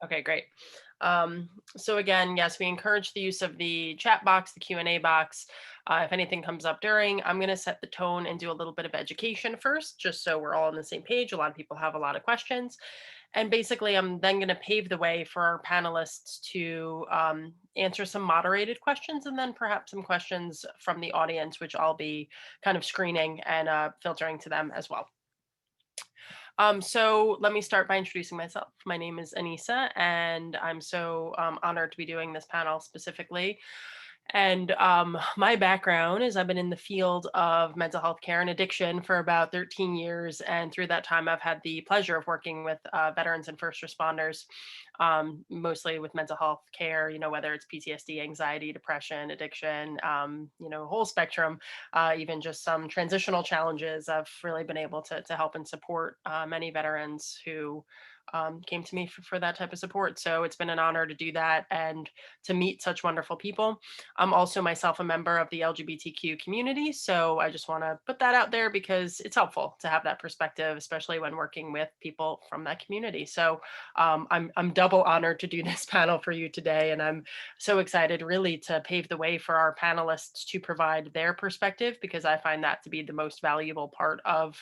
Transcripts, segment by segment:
Okay, great. So again, yes, we encourage the use of the chat box, the Q&A box. If anything comes up during, I'm going to set the tone and do a little bit of education first, just so we're all on the same page. A lot of people have a lot of questions. And basically, I'm then going to pave the way for our panelists to answer some moderated questions and then perhaps some questions from the audience, which I'll be kind of screening and filtering to them as well. So let me start by introducing myself. My name is Anissa, and I'm so honored to be doing this panel specifically. And my background is I've been in the field of mental health care and addiction for about 13 years. And through that time, I've had the pleasure of working with veterans and first responders, mostly with mental health care, whether it's PTSD, anxiety, depression, addiction, whole spectrum, even just some transitional challenges. I've really been able to help and support many veterans who came to me for that type of support. So it's been an honor to do that and to meet such wonderful people. I'm also myself a member of the LGBTQ community. So I just want to put that out there because it's helpful to have that perspective, especially when working with people from that community. So I'm double honored to do this panel for you today. And I'm so excited really to pave the way for our panelists to provide their perspective, because I find that to be the most valuable part of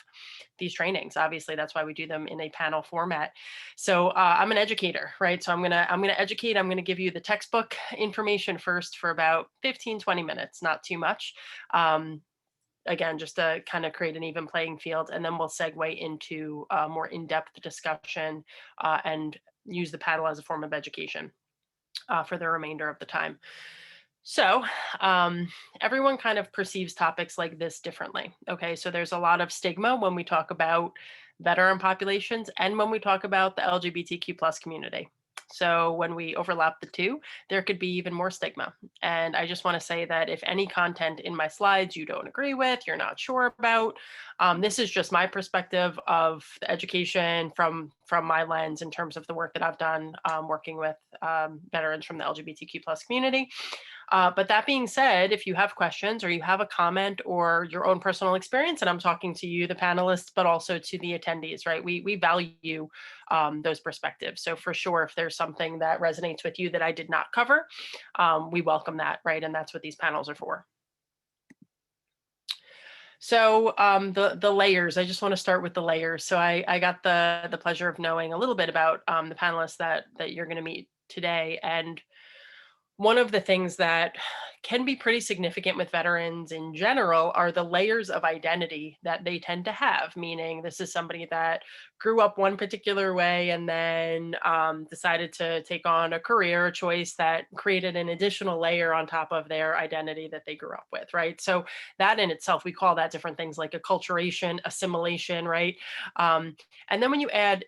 these trainings. Obviously, that's why we do them in a panel format. So I'm an educator, right? So I'm gonna educate. I'm gonna give you the textbook information first for about 15, 20 minutes, not too much. Um, Again, just to kind of create an even playing field, and then we'll segue into more in-depth discussion and use the panel as a form of education for the remainder of the time. So, everyone kind of perceives topics like this differently. Okay, so there's a lot of stigma when we talk about veteran populations and when we talk about the LGBTQ plus community. So, when we overlap the two, there could be even more stigma. And I just want to say that if any content in my slides you don't agree with, you're not sure about, this is just my perspective of the education from my lens in terms of the work that I've done working with veterans from the LGBTQ plus community. But that being said, if you have questions or you have a comment or your own personal experience, and I'm talking to you, the panelists, but also to the attendees, right? We value those perspectives. So for sure, if there's something that resonates with you that I did not cover, we welcome that, right? And that's what these panels are for. So the layers, I just want to start with the layers. So I got the pleasure of knowing a little bit about the panelists that you're going to meet today. And one of the things that can be pretty significant with veterans in general are the layers of identity that they tend to have, meaning this is somebody that grew up one particular way and then decided to take on a career choice that created an additional layer on top of their identity that they grew up with, right? So that in itself, we call that different things like acculturation, assimilation, right? And then when you add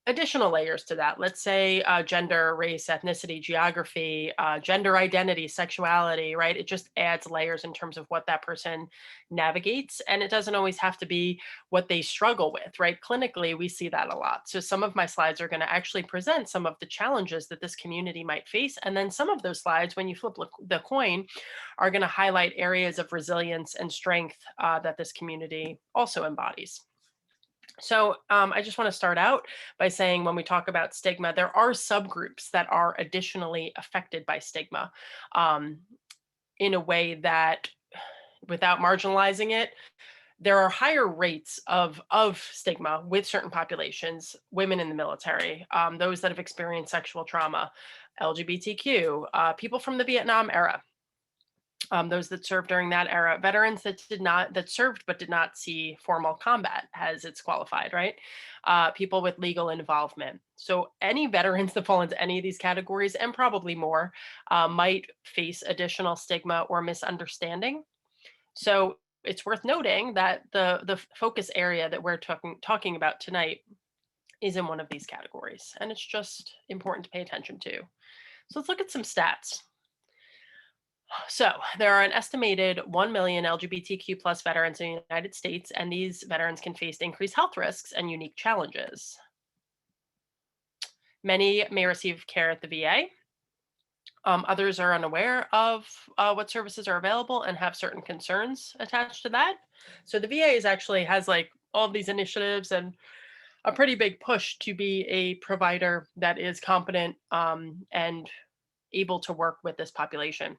additional layers to that. Let's say gender, race, ethnicity, geography, gender identity, sexuality, right? It just adds layers in terms of what that person navigates. And it doesn't always have to be what they struggle with, right? Clinically, we see that a lot. So some of my slides are going to actually present some of the challenges that this community might face. And then some of those slides, when you flip the coin, are going to highlight areas of resilience and strength that this community also embodies. So I just want to start out by saying when we talk about stigma, there are subgroups that are additionally affected by stigma um, in a way that, without marginalizing it, there are higher rates of stigma with certain populations, women in the military, those that have experienced sexual trauma, LGBTQ, people from the Vietnam era, those that served during that era, veterans that served but did not see formal combat as it's qualified, right? People with legal involvement. So any veterans that fall into any of these categories, and probably more, might face additional stigma or misunderstanding. So it's worth noting that the focus area that we're talking about tonight is in one of these categories, and it's just important to pay attention to. So let's look at some stats. So there are an estimated 1 million LGBTQ plus veterans in the United States, and these veterans can face increased health risks and unique challenges. Many may receive care at the VA. Others are unaware of what services are available and have certain concerns attached to that. So the VA actually has like all of these initiatives and a pretty big push to be a provider that is competent and able to work with this population.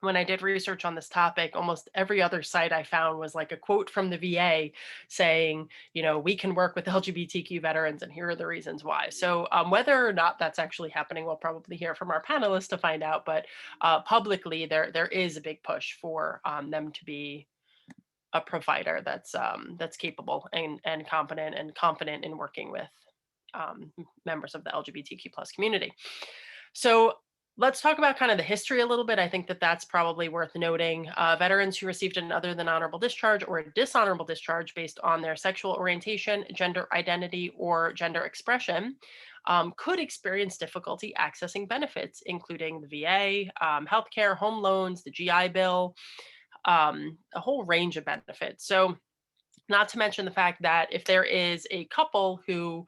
When I did research on this topic, almost every other site I found was like a quote from the VA saying, we can work with LGBTQ veterans and here are the reasons why. So whether or not that's actually happening, we'll probably hear from our panelists to find out. But publicly, there is a big push for them to be a provider that's capable and competent and confident in working with members of the LGBTQ plus community. So let's talk about kind of the history a little bit. I think that that's probably worth noting. Veterans who received an other than honorable discharge or a dishonorable discharge based on their sexual orientation, gender identity, or gender expression could experience difficulty accessing benefits, including the VA, healthcare, home loans, the GI Bill, a whole range of benefits. So not to mention the fact that if there is a couple who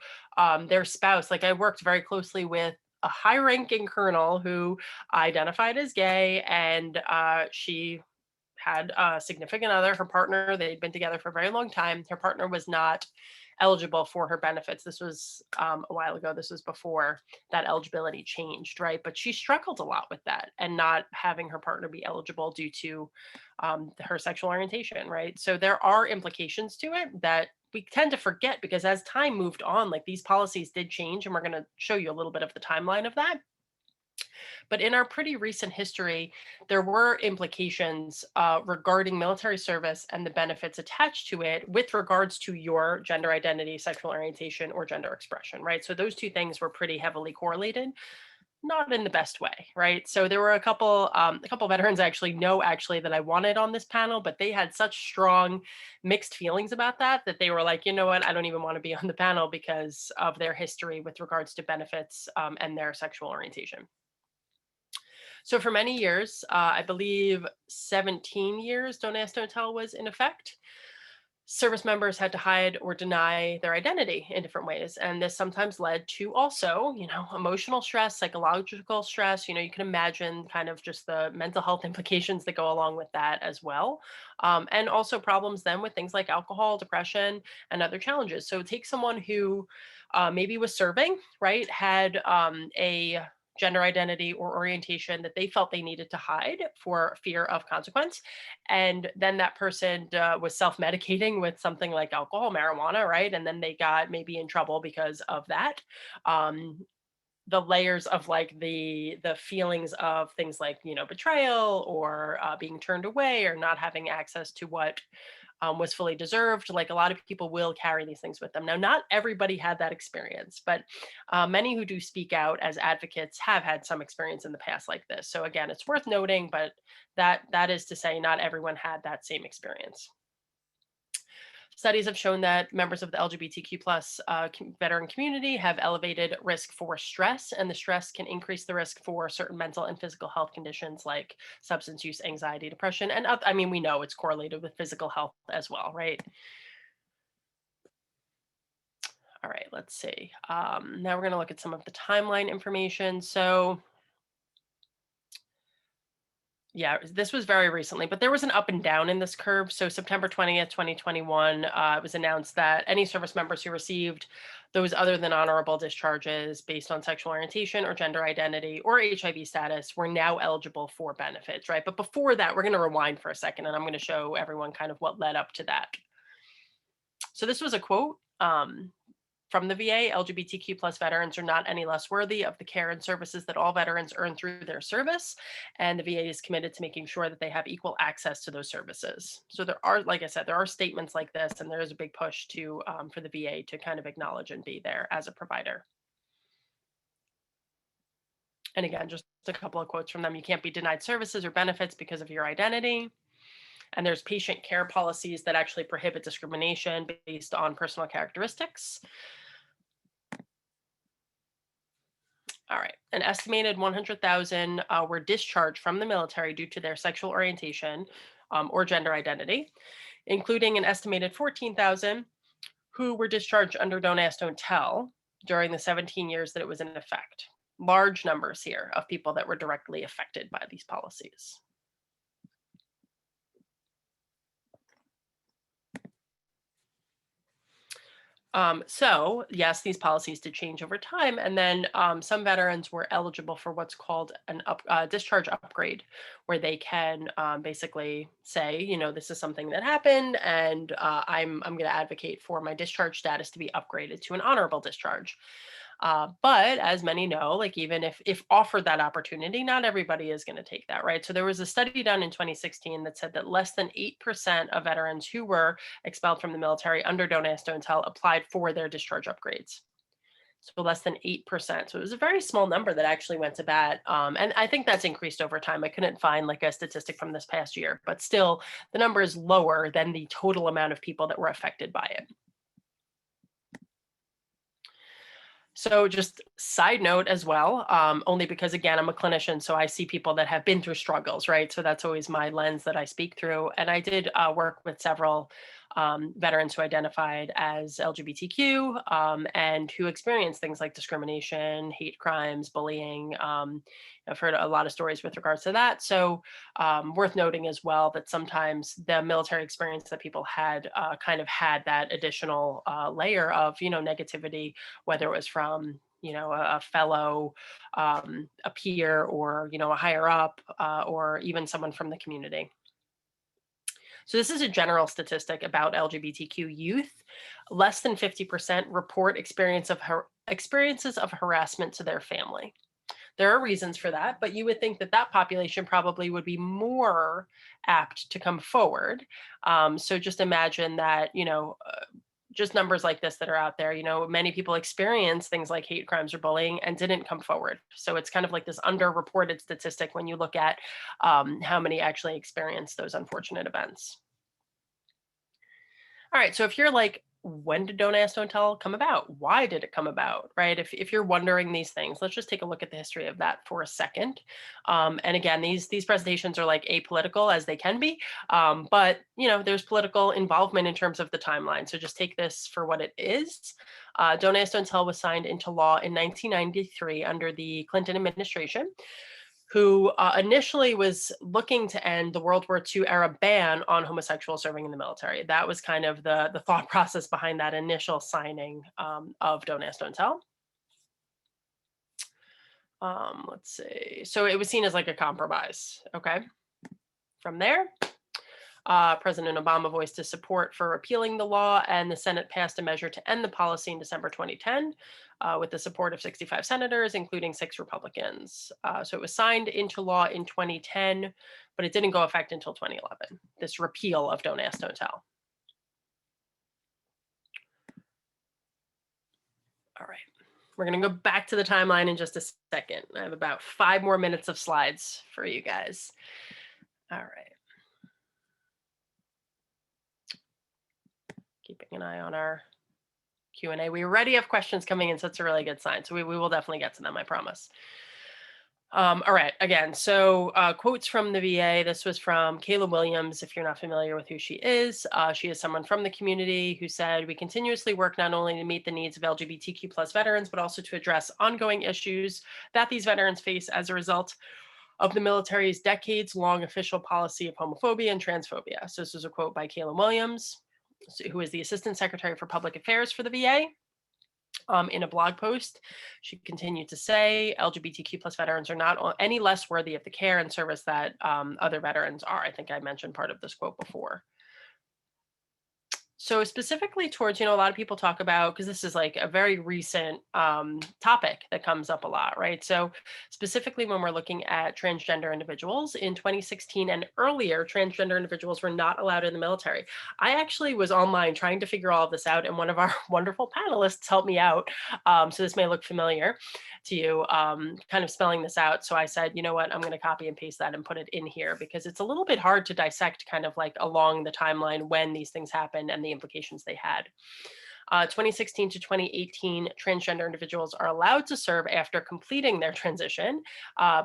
their spouse, like I worked very closely with a high ranking colonel who identified as gay, and she had a significant other, her partner, they'd been together for a very long time. Her partner was not eligible for her benefits. This was a while ago. This was before that eligibility changed, right? But she struggled a lot with that and not having her partner be eligible due to her sexual orientation, right? So there are implications to it that we tend to forget because as time moved on, like these policies did change, and we're going to show you a little bit of the timeline of that. But in our pretty recent history, there were implications regarding military service and the benefits attached to it with regards to your gender identity, sexual orientation, or gender expression, right? So those two things were pretty heavily correlated, not in the best way, right? So there were a couple veterans I actually know that I wanted on this panel, but they had such strong mixed feelings about that they were like, you know what, I don't even want to be on the panel because of their history with regards to benefits and their sexual orientation. So for many years, I believe 17 years, Don't Ask, Don't Tell was in effect. Service members had to hide or deny their identity in different ways. And this sometimes led to also, emotional stress, psychological stress. You can imagine kind of just the mental health implications that go along with that as well. And also problems then with things like alcohol, depression, and other challenges. So take someone who maybe was serving, right, had a gender identity or orientation that they felt they needed to hide for fear of consequence. And then that person was self-medicating with something like alcohol, marijuana, right? And then they got maybe in trouble because of that. The layers of like the feelings of things like betrayal or being turned away or not having access to what was fully deserved. Like a lot of people will carry these things with them. Now, not everybody had that experience, but many who do speak out as advocates have had some experience in the past like this. So again, it's worth noting, but that is to say not everyone had that same experience. Studies have shown that members of the LGBTQ plus veteran community have elevated risk for stress, and the stress can increase the risk for certain mental and physical health conditions like substance use, anxiety, depression, and I mean, we know it's correlated with physical health as well, right? All right, let's see. Now we're going to look at some of the timeline information. So yeah, this was very recently, but there was an up and down in this curve. So September 20th, 2021, it was announced that any service members who received those other than honorable discharges based on sexual orientation or gender identity or HIV status were now eligible for benefits, right? But before that, we're going to rewind for a second, and I'm going to show everyone kind of what led up to that. So this was a quote from the VA: LGBTQ plus veterans are not any less worthy of the care and services that all veterans earn through their service. And the VA is committed to making sure that they have equal access to those services. So there are, like I said, there are statements like this, and there is a big push to for the VA to kind of acknowledge and be there as a provider. And again, just a couple of quotes from them. You can't be denied services or benefits because of your identity. And there's patient care policies that actually prohibit discrimination based on personal characteristics. All right. An estimated 100,000 were discharged from the military due to their sexual orientation or gender identity, including an estimated 14,000 who were discharged under Don't Ask, Don't Tell during the 17 years that it was in effect. Large numbers here of people that were directly affected by these policies. So yes, these policies did change over time, and then some veterans were eligible for what's called an discharge upgrade, where they can basically say, this is something that happened, and I'm going to advocate for my discharge status to be upgraded to an honorable discharge. But as many know, like even if offered that opportunity, not everybody is going to take that, right? So there was a study done in 2016 that said that less than 8% of veterans who were expelled from the military under Don't Ask, Don't Tell applied for their discharge upgrades. So less than 8%. So it was a very small number that actually went to bat. And I think that's increased over time. I couldn't find like a statistic from this past year, but still the number is lower than the total amount of people that were affected by it. So just side note as well, only because again, I'm a clinician, so I see people that have been through struggles, right? So that's always my lens that I speak through. And I did work with several veterans who identified as LGBTQ and who experienced things like discrimination, hate crimes, bullying. I've heard a lot of stories with regards to that. So worth noting as well that sometimes the military experience that people had kind of had that additional layer of, negativity, whether it was from a fellow, a peer, or a higher up, or even someone from the community. So this is a general statistic about LGBTQ youth. Less than 50% report experiences of harassment to their family. There are reasons for that, but you would think that that population probably would be more apt to come forward. So just imagine that, just numbers like this that are out there, many people experience things like hate crimes or bullying and didn't come forward. So it's kind of like this underreported statistic when you look at how many actually experience those unfortunate events. All right. So if you're like, when did Don't Ask, Don't Tell come about? Why did it come about? Right. If you're wondering these things, let's just take a look at the history of that for a second. And again, these presentations are like apolitical as they can be, but there's political involvement in terms of the timeline. So just take this for what it is. Don't Ask, Don't Tell was signed into law in 1993 under the Clinton administration, who initially was looking to end the World War II era ban on homosexuals serving in the military. That was kind of the thought process behind that initial signing of Don't Ask, Don't Tell. Let's see. So it was seen as like a compromise. Okay. From there, President Obama voiced his support for repealing the law, and the Senate passed a measure to end the policy in December 2010 with the support of 65 senators, including 6 Republicans. So it was signed into law in 2010, but it didn't go effect until 2011, this repeal of Don't Ask, Don't Tell. All right. We're going to go back to the timeline in just a second. I have about 5 more minutes of slides for you guys. All right. Keeping an eye on our Q&A. We already have questions coming in, so it's a really good sign. So we will definitely get to them, I promise. All right, again, so quotes from the VA. This was from Kayla Williams, if you're not familiar with who she is. She is someone from the community who said, "We continuously work not only to meet the needs of LGBTQ plus veterans, but also to address ongoing issues that these veterans face as a result of the military's decades-long official policy of homophobia and transphobia." So this is a quote by Kayla Williams, who is the Assistant Secretary for Public Affairs for the VA. In a blog post, she continued to say, LGBTQ plus veterans are not any less worthy of the care and service that other veterans are. I think I mentioned part of this quote before. So specifically towards, a lot of people talk about, because this is like a very recent topic that comes up a lot, right? So specifically when we're looking at transgender individuals in 2016 and earlier, transgender individuals were not allowed in the military. I actually was online trying to figure all of this out, and one of our wonderful panelists helped me out. So this may look familiar to you, kind of spelling this out. So I said, you know what, I'm going to copy and paste that and put it in here, because it's a little bit hard to dissect kind of like along the timeline when these things happened and the implications they had. 2016 to 2018, transgender individuals are allowed to serve after completing their transition,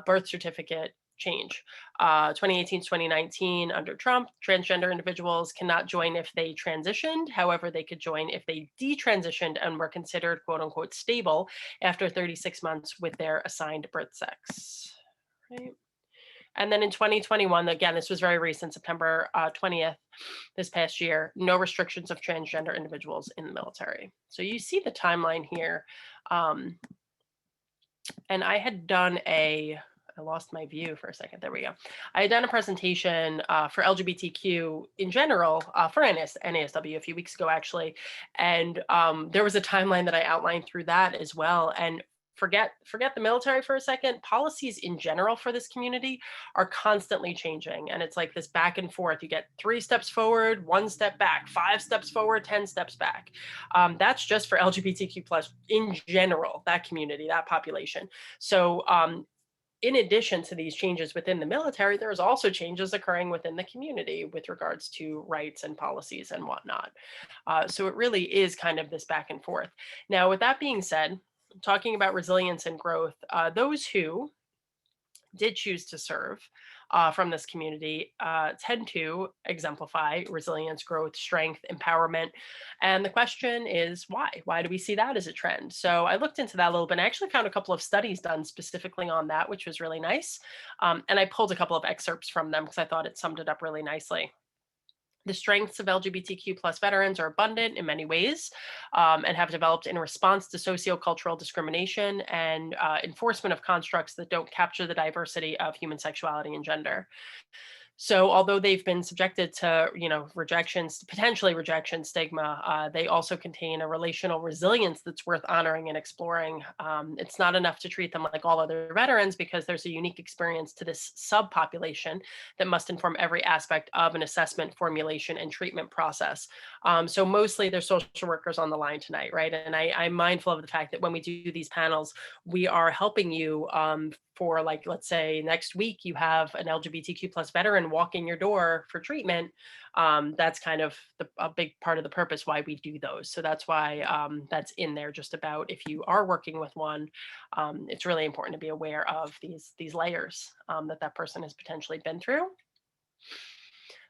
birth certificate change. 2018 to 2019, under Trump, transgender individuals cannot join if they transitioned. However, they could join if they detransitioned and were considered quote unquote stable after 36 months with their assigned birth sex. Right. And then in 2021, again, this was very recent, September 20th, this past year, no restrictions of transgender individuals in the military. So you see the timeline here. Um, and I had done I lost my view for a second. There we go. I had done a presentation for LGBTQ in general for NASW a few weeks ago, actually. And there was a timeline that I outlined through that as well. And forget the military for a second. Policies in general for this community are constantly changing. And it's like this back and forth. You get 3 steps forward, 1 step back, 5 steps forward, 10 steps back. That's just for LGBTQ plus in general, that community, that population. So in addition to these changes within the military, there's also changes occurring within the community with regards to rights and policies and whatnot. So it really is kind of this back and forth. Now, with that being said, talking about resilience and growth, those who did choose to serve from this community tend to exemplify resilience, growth, strength, empowerment. And the question is why? Why do we see that as a trend? So I looked into that a little bit and I actually found a couple of studies done specifically on that, which was really nice. And I pulled a couple of excerpts from them because I thought it summed it up really nicely. The strengths of LGBTQ plus veterans are abundant in many ways and have developed in response to sociocultural discrimination and enforcement of constructs that don't capture the diversity of human sexuality and gender. So although they've been subjected to, rejections, potentially rejection, stigma, they also contain a relational resilience that's worth honoring and exploring. It's not enough to treat them like all other veterans because there's a unique experience to this subpopulation that must inform every aspect of an assessment, formulation, and treatment process. So mostly there's social workers on the line tonight, right? And I'm mindful of the fact that when we do these panels, we are helping you for, like, let's say next week you have an LGBTQ plus veteran walk in your door for treatment. That's kind of a big part of the purpose why we do those. So that's why that's in there, just about if you are working with one, it's really important to be aware of these layers that person has potentially been through.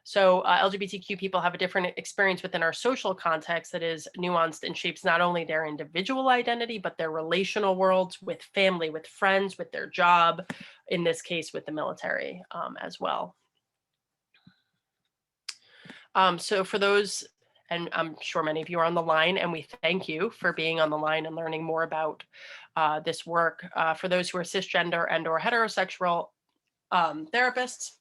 So LGBTQ people have a different experience within our social context that is nuanced and shapes not only their individual identity, but their relational worlds with family, with friends, with their job, in this case, with the military as well. So for those, and I'm sure many of you are on the line, and we thank you for being on the line and learning more about this work. For those who are cisgender and or heterosexual therapists,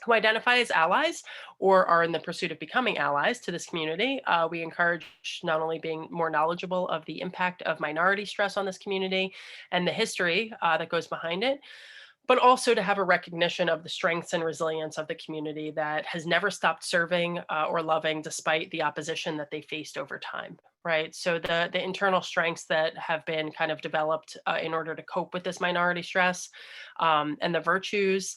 who identify as allies or are in the pursuit of becoming allies to this community. We encourage not only being more knowledgeable of the impact of minority stress on this community and the history that goes behind it, but also to have a recognition of the strengths and resilience of the community that has never stopped serving or loving despite the opposition that they faced over time, right? So the internal strengths that have been kind of developed in order to cope with this minority stress and the virtues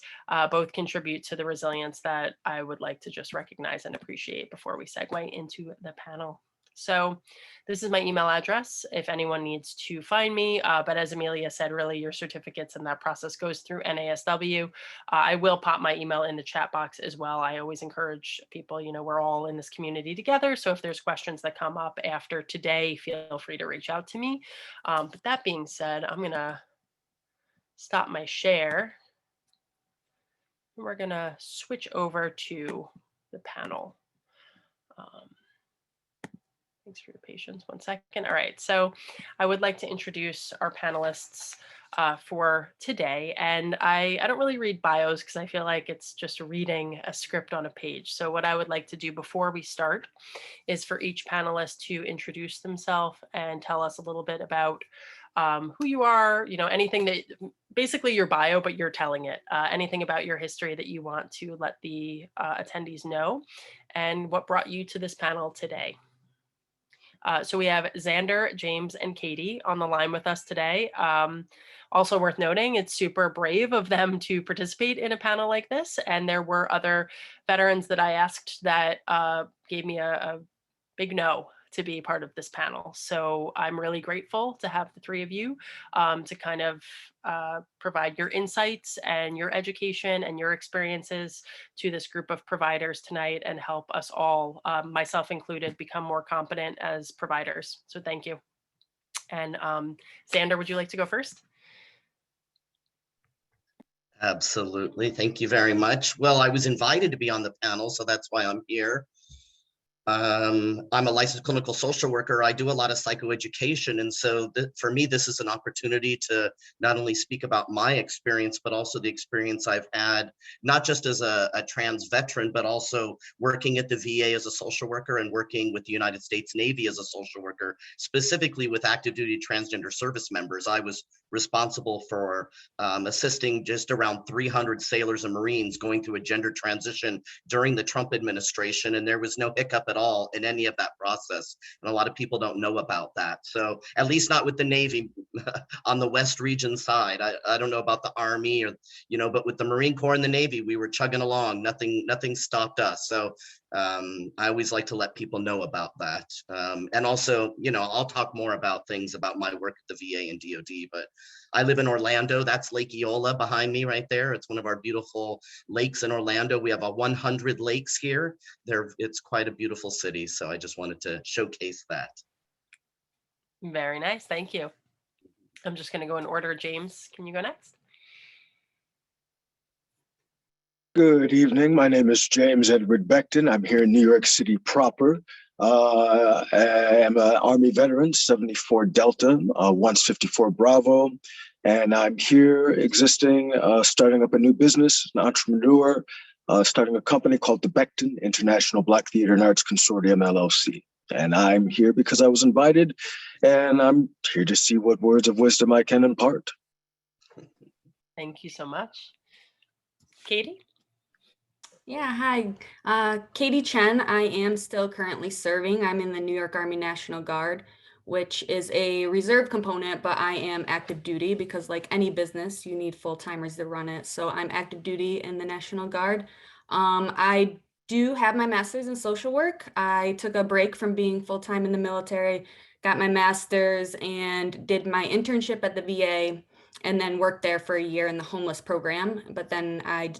both contribute to the resilience that I would like to just recognize and appreciate before we segue into the panel. So this is my email address if anyone needs to find me. But as Amelia said, really your certificates and that process goes through NASW. I will pop my email in the chat box as well. I always encourage people, we're all in this community together. So if there's questions that come up after today, feel free to reach out to me. But that being said, I'm going to stop my share. We're going to switch over to the panel. Thanks for your patience. 1 second. All right. So I would like to introduce our panelists for today. And I don't really read bios because I feel like it's just reading a script on a page. So what I would like to do before we start is for each panelist to introduce themselves and tell us a little bit about who you are, anything that, basically your bio, but you're telling it, anything about your history that you want to let the attendees know, and what brought you to this panel today. So we have Xander, James, and Katie on the line with us today. Also worth noting, it's super brave of them to participate in a panel like this. And there were other veterans that I asked that gave me a big no to be part of this panel. So I'm really grateful to have the three of you to kind of provide your insights and your education and your experiences to this group of providers tonight and help us all, myself included, become more competent as providers. So thank you. And Xander, would you like to go first? Absolutely. Thank you very much. Well, I was invited to be on the panel, so that's why I'm here. I'm a licensed clinical social worker. I do a lot of psychoeducation. And so for me, this is an opportunity to not only speak about my experience, but also the experience I've had, not just as a trans veteran, but also working at the VA as a social worker and working with the United States Navy as a social worker, specifically with active duty transgender service members. I was responsible for assisting just around 300 sailors and Marines going through a gender transition during the Trump administration, and there was no hiccup at all in any of that process. And a lot of people don't know about that. So at least not with the Navy on the West region side. I don't know about the Army or, but with the Marine Corps and the Navy, we were chugging along. Nothing stopped us. So I always like to let people know about that. And also, I'll talk more about things about my work at the VA and DOD, but I live in Orlando. That's Lake Eola behind me right there. It's one of our beautiful lakes in Orlando. We have 100 lakes here. It's quite a beautiful city. So I just wanted to showcase that. Very nice. Thank you. I'm just going to go in order. James, can you go next? Good evening. My name is James Edward Beckton. I'm here in New York City proper. I am an Army veteran, 74 Delta, 154 Bravo, and I'm here existing, starting up a new business, an entrepreneur, starting a company called the Beckton International Black Theater and Arts Consortium, LLC. And I'm here because I was invited, and I'm here to see what words of wisdom I can impart. Thank you so much. Katie? Yeah, hi. Katie Chen. I am still currently serving. I'm in the New York Army National Guard, which is a reserve component, but I am active duty because like any business, you need full-timers to run it. So I'm active duty in the National Guard. I do have my master's in social work. I took a break from being full-time in the military, got my master's and did my internship at the VA and then worked there for a year in the homeless program. But then I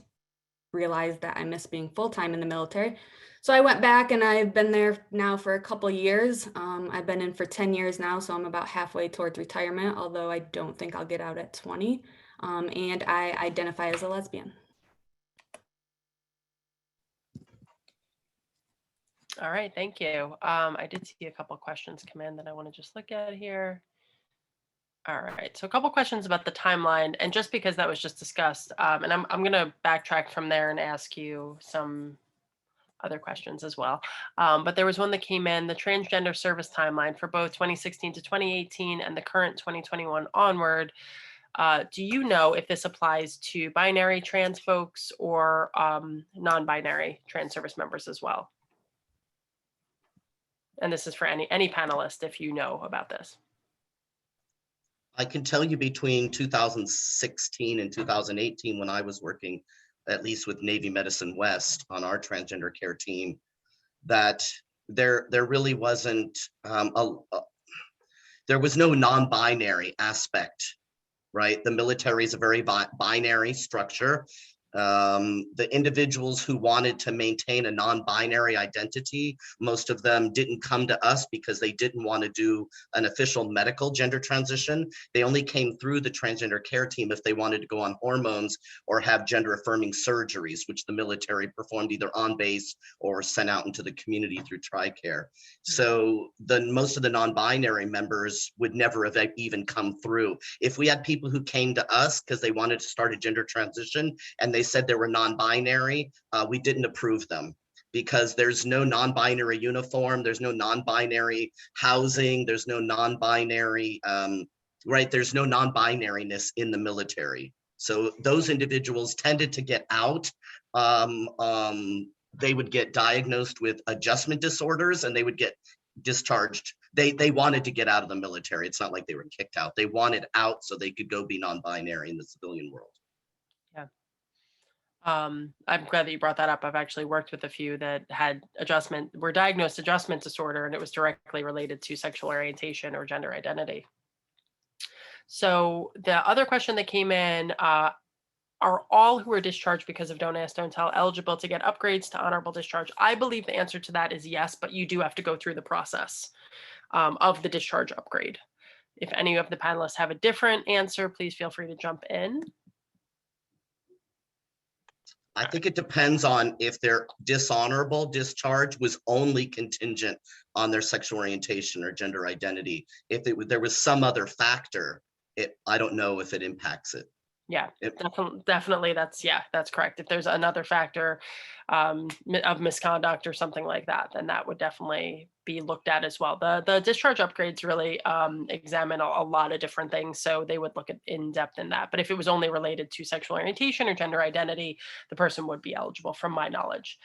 realized that I miss being full-time in the military. So I went back and I've been there now for a couple years. I've been in for 10 years now, so I'm about halfway towards retirement, although I don't think I'll get out at 20. And I identify as a lesbian. All right, thank you. I did see a couple questions come in that I want to just look at here. All right, so a couple questions about the timeline, and just because that was just discussed, and I'm going to backtrack from there and ask you some other questions as well. But there was one that came in, the transgender service timeline for both 2016 to 2018 and the current 2021 onward. Do you know if this applies to binary trans folks or non-binary trans service members as well? And this is for any panelist if you know about this. I can tell you between 2016 and 2018, when I was working, at least with Navy Medicine West on our transgender care team, that there really wasn't, there was no non-binary aspect, right? The military is a very binary structure. The individuals who wanted to maintain a non-binary identity, most of them didn't come to us because they didn't want to do an official medical gender transition. They only came through the transgender care team if they wanted to go on hormones or have gender affirming surgeries, which the military performed either on base or sent out into the community through TRICARE. So most of the non-binary members would never have even come through. If we had people who came to us because they wanted to start a gender transition and they said they were non-binary, we didn't approve them because there's no non-binary uniform, there's no non-binary housing, there's no non-binary, right? There's no non-binariness in the military. So those individuals tended to get out. They would get diagnosed with adjustment disorders and they would get discharged. They wanted to get out of the military. It's not like they were kicked out. They wanted out so they could go be non-binary in the civilian world. Yeah. I'm glad that you brought that up. I've actually worked with a few that were diagnosed adjustment disorder, and it was directly related to sexual orientation or gender identity. So the other question that came in, are all who are discharged because of Don't Ask, Don't Tell eligible to get upgrades to honorable discharge? I believe the answer to that is yes, but you do have to go through the process of the discharge upgrade. If any of the panelists have a different answer, please feel free to jump in. I think it depends on if their dishonorable discharge was only contingent on their sexual orientation or gender identity. If there was some other factor, I don't know if it impacts it. Yeah, definitely. That's correct. If there's another factor of misconduct or something like that, then that would definitely be looked at as well. The discharge upgrades really examine a lot of different things, so they would look at in depth in that. But if it was only related to sexual orientation or gender identity, the person would be eligible, from my knowledge.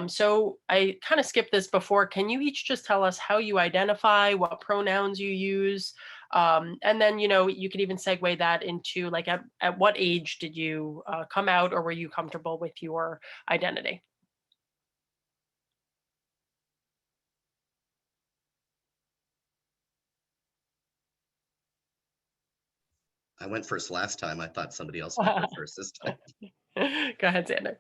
So I kind of skipped this before. Can you each just tell us how you identify, what pronouns you use? And then, you could even segue that into like, at what age did you come out, or were you comfortable with your identity? I went first last time. I thought somebody else might go first this time. Go ahead, Xander.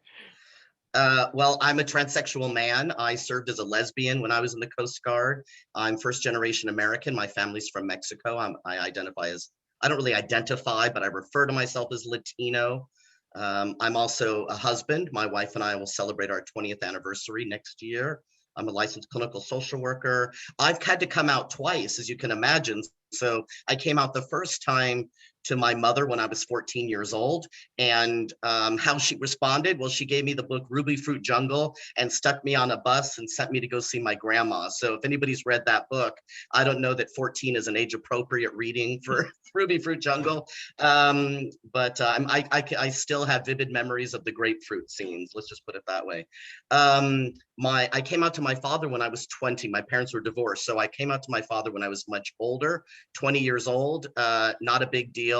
Well, I'm a transsexual man. I served as a lesbian when I was in the Coast Guard. I'm first generation American. My family's from Mexico. I don't really identify, but I refer to myself as Latino. I'm also a husband. My wife and I will celebrate our 20th anniversary next year. I'm a licensed clinical social worker. I've had to come out twice, as you can imagine. So I came out the first time to my mother when I was 14 years old. And how she responded, well, she gave me the book Ruby Fruit Jungle and stuck me on a bus and sent me to go see my grandma. So if anybody's read that book, I don't know that 14 is an age appropriate reading for Ruby Fruit Jungle. But I still have vivid memories of the grapefruit scenes. Let's just put it that way. I came out to my father when I was 20. My parents were divorced. So I came out to my father when I was much older, 20 years old, not a big deal.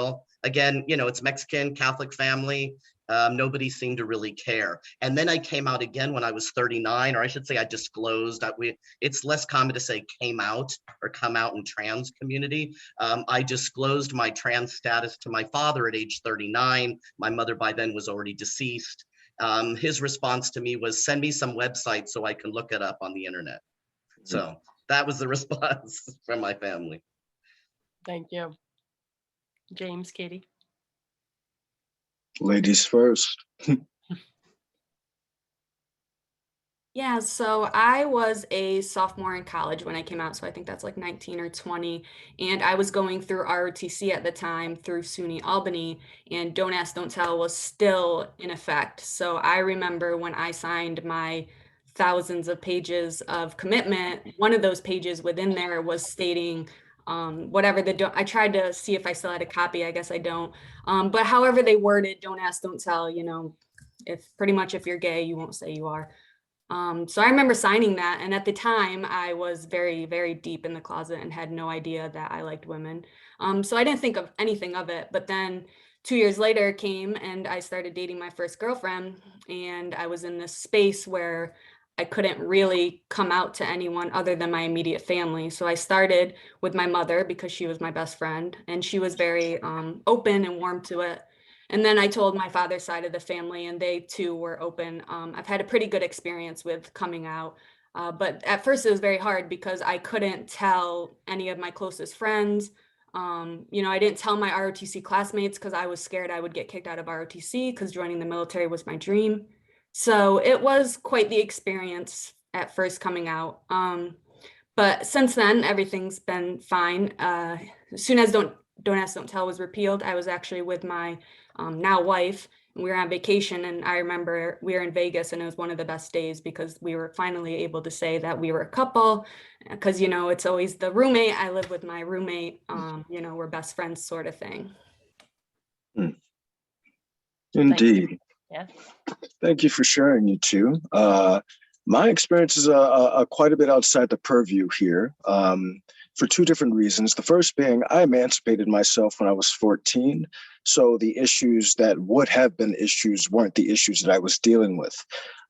Again, it's Mexican Catholic family. Nobody seemed to really care. And then I came out again when I was 39, or I should say I disclosed. It's less common to say came out or come out in trans community. I disclosed my trans status to my father at age 39. My mother by then was already deceased. His response to me was, send me some website so I can look it up on the internet. So that was the response from my family. Thank you. James, Katie. Ladies first. Yeah, so I was a sophomore in college when I came out, so I think that's like 19 or 20, and I was going through ROTC at the time through SUNY Albany, and Don't Ask, Don't Tell was still in effect. So I remember when I signed my thousands of pages of commitment, one of those pages within there was stating whatever I tried to see if I still had a copy. I guess I don't. But however they worded Don't Ask, Don't Tell, if you're gay, you won't say you are. So I remember signing that, and at the time I was very, very deep in the closet and had no idea that I liked women. So I didn't think of anything of it, but then 2 years later came and I started dating my first girlfriend, and I was in this space where I couldn't really come out to anyone other than my immediate family. So I started with my mother because she was my best friend, and she was very open and warm to it. And then I told my father's side of the family, and they too were open. I've had a pretty good experience with coming out. But at first it was very hard because I couldn't tell any of my closest friends. I didn't tell my ROTC classmates because I was scared I would get kicked out of ROTC because joining the military was my dream. So it was quite the experience at first coming out. But since then, everything's been fine. As soon as Don't Ask, Don't Tell was repealed, I was actually with my now wife, and we were on vacation, and I remember we were in Vegas, and it was one of the best days because we were finally able to say that we were a couple, because it's always the roommate. I live with my roommate, we're best friends sort of thing. Indeed. Yeah. Thank you for sharing, you two. My experience is quite a bit outside the purview here, for two different reasons. The first being I emancipated myself when I was 14. So the issues that would have been issues weren't the issues that I was dealing with.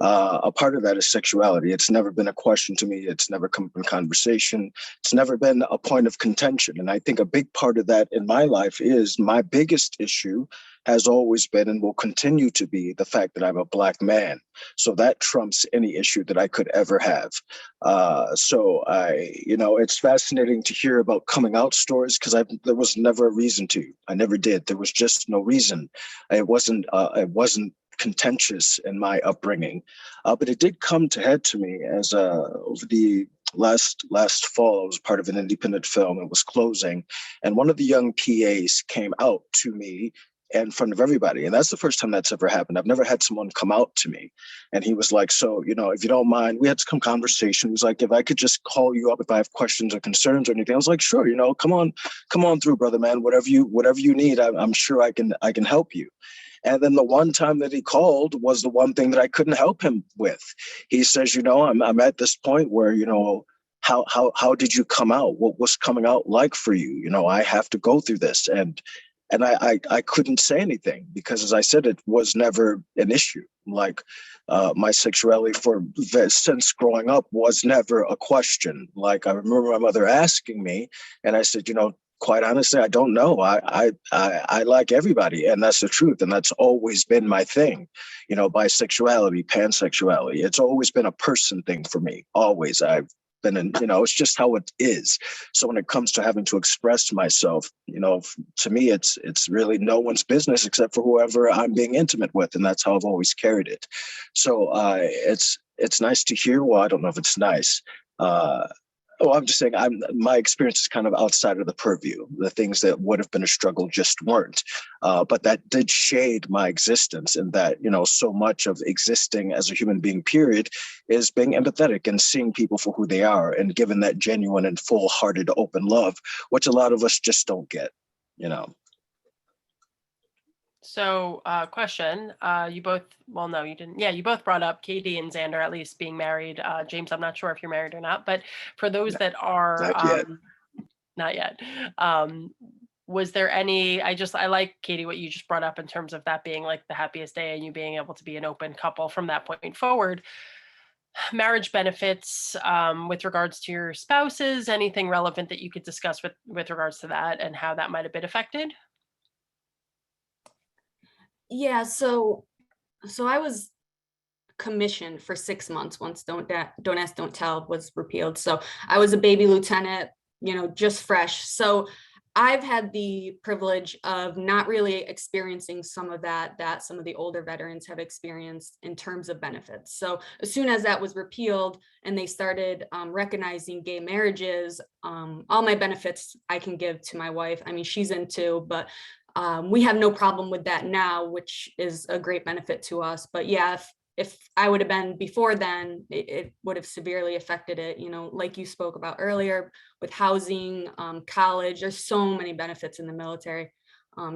A part of that is sexuality. It's never been a question to me. It's never come up in conversation. It's never been a point of contention. And I think a big part of that in my life is my biggest issue has always been and will continue to be the fact that I'm a Black man. So that trumps any issue that I could ever have. It's fascinating to hear about coming out stories because there was never a reason to. I never did. There was just no reason. It wasn't contentious in my upbringing, but it did come to head to me as over the last fall. I was part of an independent film. It was closing, and one of the young PAs came out to me in front of everybody. And that's the first time that's ever happened. I've never had someone come out to me. And he was like, so, if you don't mind, we had some conversation. He was like, if I could just call you up if I have questions or concerns or anything. I was like, sure, come on through, brother, man. Whatever you need, I'm sure I can help you. And then the one time that he called was the one thing that I couldn't help him with. He says, I'm at this point where, how did you come out? What was coming out like for you? I have to go through this. And I couldn't say anything because, as I said, it was never an issue. Like my sexuality since growing up was never a question. Like I remember my mother asking me, and I said, quite honestly, I don't know. I like everybody, and that's the truth, and that's always been my thing. Bisexuality, pansexuality. It's always been a person thing for me. Always. I've been in, it's just how it is. So when it comes to having to express myself, to me, it's really no one's business except for whoever I'm being intimate with, and that's how I've always carried it. So it's nice to hear. Well, I don't know if it's nice. I'm just saying my experience is kind of outside of the purview. The things that would have been a struggle just weren't. But that did shade my existence, and that, so much of existing as a human being, period, is being empathetic and seeing people for who they are and giving that genuine and full-hearted open love, which a lot of us just don't get, So question, you both, well, no, you didn't. Yeah, you both brought up Katie and Xander at least being married. James, I'm not sure if you're married or not, but for those that are not yet, was there any, I like, Katie, what you just brought up in terms of that being like the happiest day and you being able to be an open couple from that point forward. Marriage benefits with regards to your spouses, anything relevant that you could discuss with regards to that and how that might have been affected? Yeah, so I was commissioned for 6 months once Don't Ask, Don't Tell was repealed. So I was a baby lieutenant, just fresh. So I've had the privilege of not really experiencing some of that some of the older veterans have experienced in terms of benefits. So as soon as that was repealed and they started recognizing gay marriages, all my benefits I can give to my wife. I mean, she's in too, but we have no problem with that now, which is a great benefit to us. But yeah, if I would have been before then, it would have severely affected it. Like you spoke about earlier with housing, college, there's so many benefits in the military.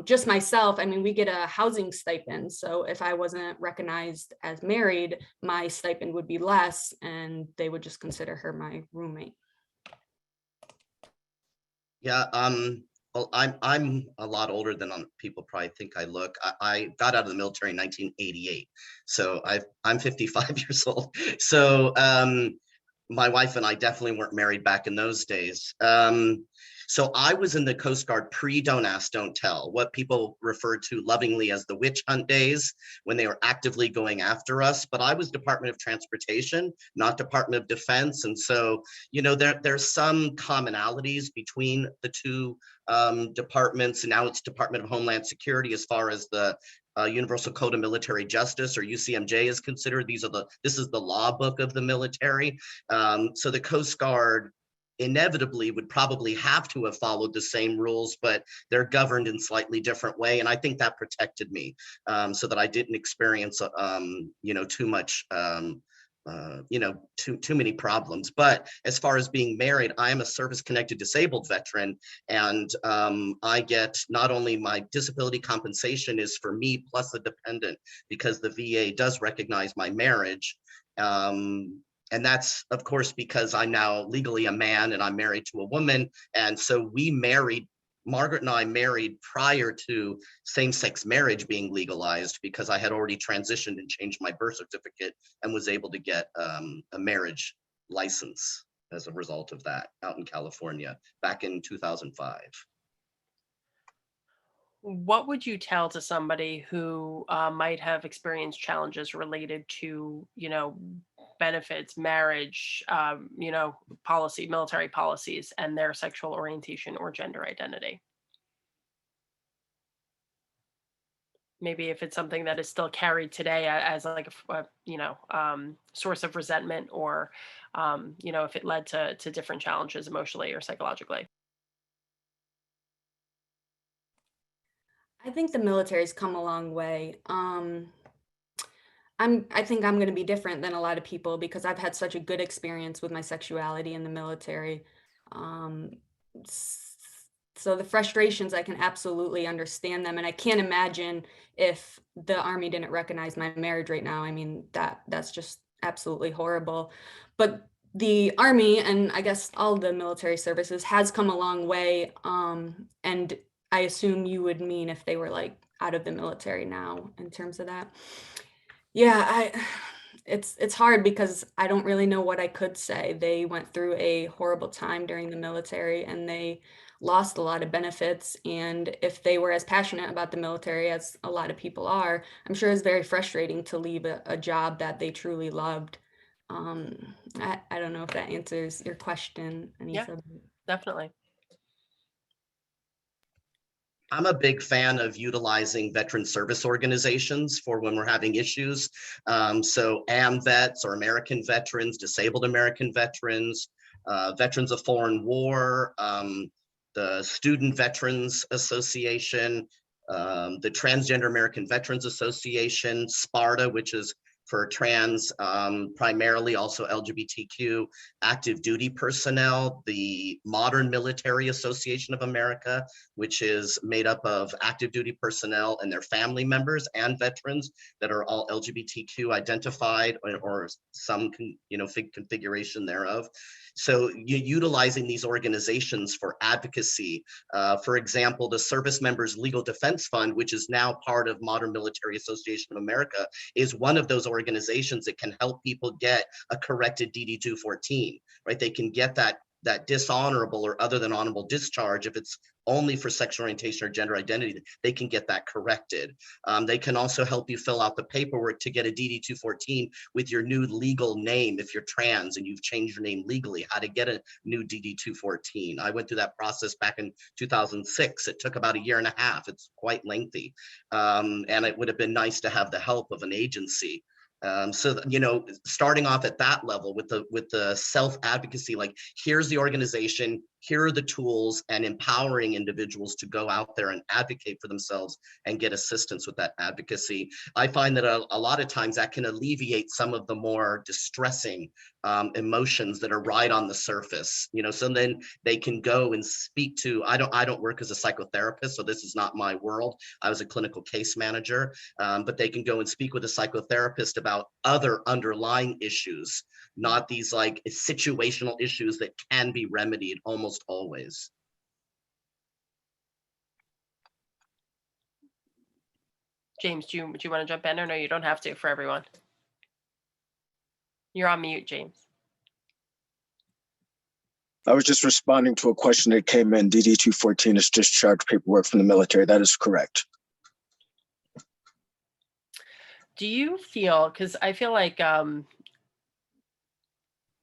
Just myself, I mean, we get a housing stipend. So if I wasn't recognized as married, my stipend would be less and they would just consider her my roommate. Yeah, well, I'm a lot older than people probably think I look. I got out of the military in 1988, so I'm 55 years old. So my wife and I definitely weren't married back in those days. So I was in the Coast Guard pre-Don't Ask, Don't Tell, what people refer to lovingly as the witch hunt days, when they were actively going after us. But I was Department of Transportation, not Department of Defense. And so, there's some commonalities between the two departments. And now it's Department of Homeland Security as far as the Universal Code of Military Justice, or UCMJ, is considered. This is the law book of the military. So the Coast Guard inevitably would probably have to have followed the same rules, but they're governed in slightly different way. And I think that protected me so that I didn't experience, too much, too many problems. But as far as being married, I am a service-connected disabled veteran, and I get not only my disability compensation is for me plus a dependent, because the VA does recognize my marriage. And that's, of course, because I'm now legally a man and I'm married to a woman. And so Margaret and I married prior to same-sex marriage being legalized, because I had already transitioned and changed my birth certificate and was able to get a marriage license as a result of that out in California back in 2005. What would you tell to somebody who might have experienced challenges related to, benefits, marriage, military policies, and their sexual orientation or gender identity? maybe if it's something that is still carried today as like source of resentment, or if it led to different challenges emotionally or psychologically. I think the military's come a long way. I think I'm gonna be different than a lot of people because I've had such a good experience with my sexuality in the military. Um, s- so the frustrations, I can absolutely understand them, and I can't imagine if the Army didn't recognize my marriage right now. I mean, that's just absolutely horrible. But the Army, and I guess all the military services, has come a long way. And I assume you would mean if they were like out of the military now in terms of that. Yeah, it's hard because I don't really know what I could say. They went through a horrible time during the military and they lost a lot of benefits. And if they were as passionate about the military as a lot of people are, I'm sure it's very frustrating to leave a job that they truly loved. I don't know if that answers your question, Yeah, Anissa. definitely. I'm a big fan of utilizing veteran service organizations for when we're having issues. So AMVETS, or American Veterans, Disabled American Veterans, Veterans of Foreign War, the Student Veterans Association, the Transgender American Veterans Association, SPARTA, which is for trans, primarily also LGBTQ active duty personnel, the Modern Military Association of America, which is made up of active duty personnel and their family members and veterans that are all LGBTQ identified, or some configuration thereof. So utilizing these organizations for advocacy, for example, the Service Members Legal Defense Fund, which is now part of Modern Military Association of America, is one of those organizations that can help people get a corrected DD-214, right? They can get that dishonorable or other than honorable discharge. If it's only for sexual orientation or gender identity, they can get that corrected. They can also help you fill out the paperwork to get a DD-214 with your new legal name if you're trans and you've changed your name legally, how to get a new DD-214. I went through that process back in 2006. It took about 1.5 years. It's quite lengthy. And it would have been nice to have the help of an agency. So, starting off at that level with the self-advocacy, like, here's the organization, here are the tools, and empowering individuals to go out there and advocate for themselves and get assistance with that advocacy. I find that a lot of times that can alleviate some of the more distressing emotions that are right on the surface, so then they can go and speak to, I don't work as a psychotherapist, so this is not my world. I was a clinical case manager, but they can go and speak with a psychotherapist about other underlying issues, not these like situational issues that can be remedied almost always. James, do you want to jump in, or no, you don't have to for everyone? You're on mute, James. I was just responding to a question that came in. DD-214 is discharge paperwork from the military. That is correct. Do you feel, because I feel like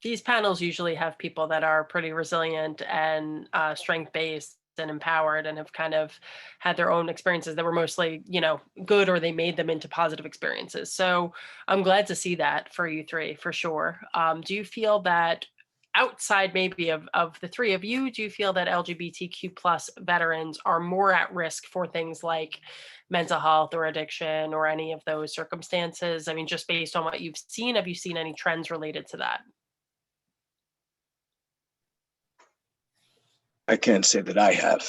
these panels usually have people that are pretty resilient and strength-based and empowered and have kind of had their own experiences that were mostly, good, or they made them into positive experiences. So I'm glad to see that for you three, for sure. Do you feel that outside maybe of the three of you, do you feel that LGBTQ plus veterans are more at risk for things like mental health or addiction or any of those circumstances? I mean, just based on what you've seen, have you seen any trends related to that? I can't say that I have.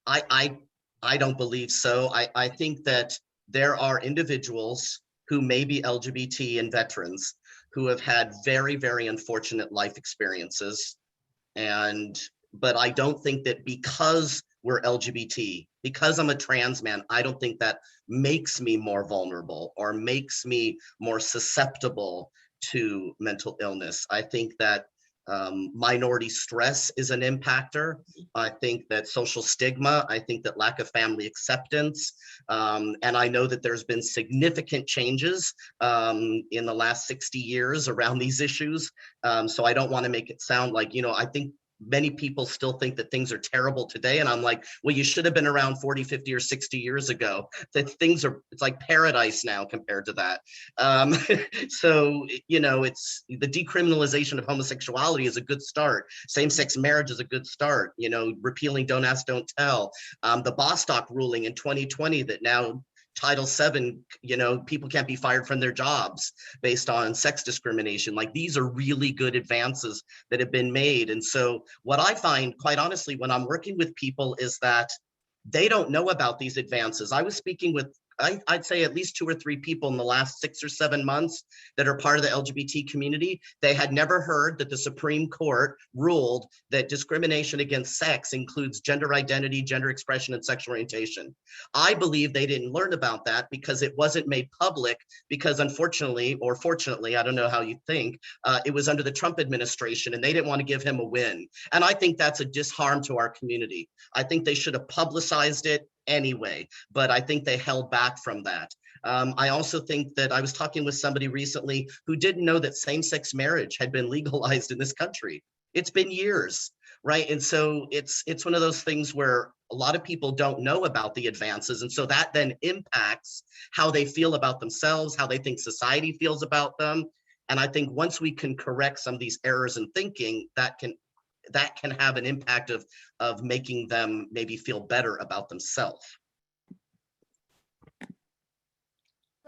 I don't believe so. I think that there are individuals who may be LGBT and veterans who have had very, very unfortunate life experiences. But I don't think that because we're LGBT, because I'm a trans man, I don't think that makes me more vulnerable or makes me more susceptible to mental illness. I think that minority stress is an impactor. I think that social stigma, I think that lack of family acceptance, and I know that there's been significant changes in the last 60 years around these issues. So I don't want to make it sound like, I think many people still think that things are terrible today. And I'm like, well, you should have been around 40, 50, or 60 years ago. That things are, it's like paradise now compared to that. So, you know, it's the decriminalization of homosexuality is a good start. Same-sex marriage is a good start. You know, repealing Don't Ask, Don't Tell. The Bostock ruling in 2020 that now Title VII, you know, people can't be fired from their jobs based on sex discrimination. Like, these are really good advances that have been made. And so what I find, quite honestly, when I'm working with people is that they don't know about these advances. I was speaking with, I'd say at least 2 or 3 people in the last 6 or 7 months that are part of the LGBT community. They had never heard that the Supreme Court ruled that discrimination against sex includes gender identity, gender expression, and sexual orientation. I believe they didn't learn about that because it wasn't made public, because unfortunately, or fortunately, I don't know how you think, it was under the Trump administration and they didn't want to give him a win. And I think that's a disharm to our community. I think they should have publicized it anyway, but I think they held back from that. I also think that I was talking with somebody recently who didn't know that same-sex marriage had been legalized in this country. It's been years, right? And so it's one of those things where a lot of people don't know about the advances. And so that then impacts how they feel about themselves, how they think society feels about them. And I think once we can correct some of these errors in thinking, that can have an impact of making them maybe feel better about themselves.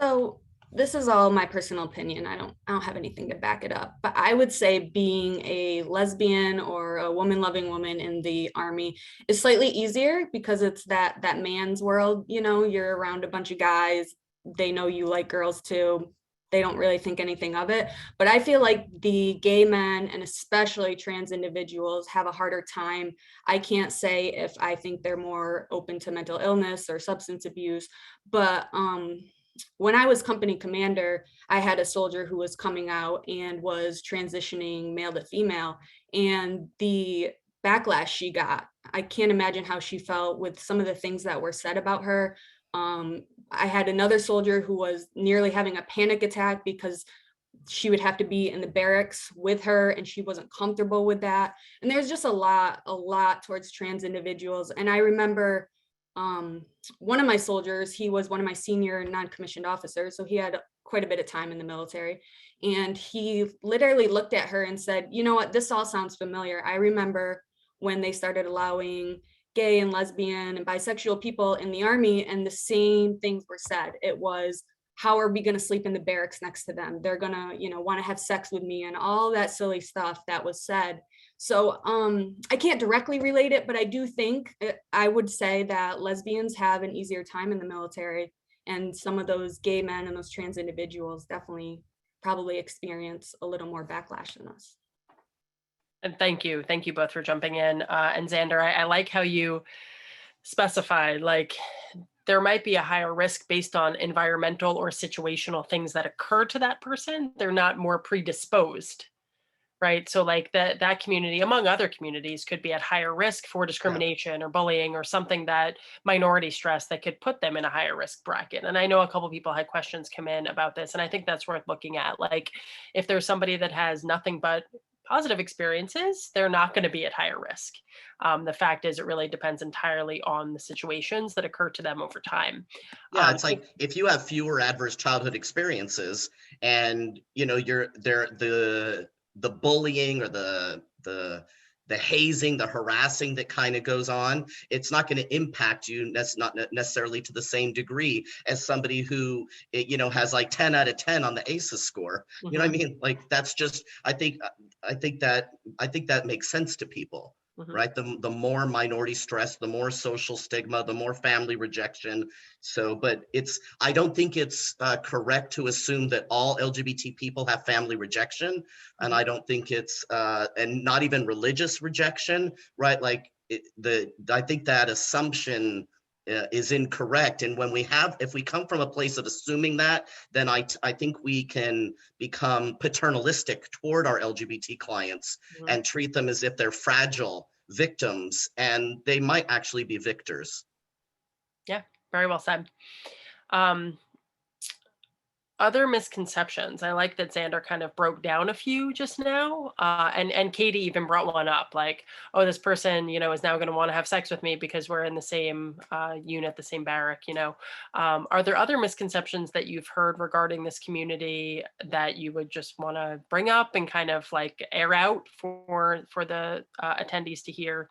So this is all my personal opinion. I don't have anything to back it up, but I would say being a lesbian or a woman-loving woman in the Army is slightly easier because it's that man's world. You know, you're around a bunch of guys. They know you like girls too. They don't really think anything of it. But I feel like the gay men and especially trans individuals have a harder time. I can't say if I think they're more open to mental illness or substance abuse, but when I was company commander, I had a soldier who was coming out and was transitioning male to female, and the backlash she got, I can't imagine how she felt with some of the things that were said about her. I had another soldier who was nearly having a panic attack because she would have to be in the barracks with her and she wasn't comfortable with that. And there's just a lot towards trans individuals. And I remember one of my soldiers, he was one of my senior non-commissioned officers, so he had quite a bit of time in the military, and he literally looked at her and said, you know what, this all sounds familiar. I remember when they started allowing gay and lesbian and bisexual people in the Army, and the same things were said. It was, how are we going to sleep in the barracks next to them? They're going to, you know, want to have sex with me, and all that silly stuff that was said. So I can't directly relate it, but I do think I would say that lesbians have an easier time in the military, and some of those gay men and those trans individuals definitely probably experience a little more backlash than us. And thank you both for jumping in. And Xander, I like how you specified, like, there might be a higher risk based on environmental or situational things that occur to that person. They're not more predisposed, right? So like that community, among other communities, could be at higher risk for discrimination or bullying or something that minority stress that could put them in a higher risk bracket. And I know a couple of people had questions come in about this, and I think that's worth looking at. Like, if there's somebody that has nothing but positive experiences, they're not going to be at higher risk. The fact is, it really depends entirely on the situations that occur to them over time. Yeah, it's like if you have fewer adverse childhood experiences, and you know the bullying or the hazing, the harassing that kind of goes on, it's not going to impact you. That's not necessarily to the same degree as somebody who, you know, has like 10 out of 10 on the ACEs score. You know what I mean? Like, that's just, I think that makes sense to people. Right? The more minority stress, the more social stigma, the more family rejection. So, but I don't think it's correct to assume that all LGBT people have family rejection. And I don't think it's, and not even religious rejection, right? Like I think that assumption is incorrect. And if we come from a place of assuming that, then I think we can become paternalistic toward our LGBT clients and treat them as if they're fragile victims, and they might actually be victors. Yeah, very well said. other misconceptions, I like that Xander kind of broke down a few just now. And Katie even brought one up, like, oh, this person, is now going to want to have sex with me because we're in the same unit, the same barrack, Are there other misconceptions that you've heard regarding this community that you would just want to bring up and kind of like air out for the attendees to hear?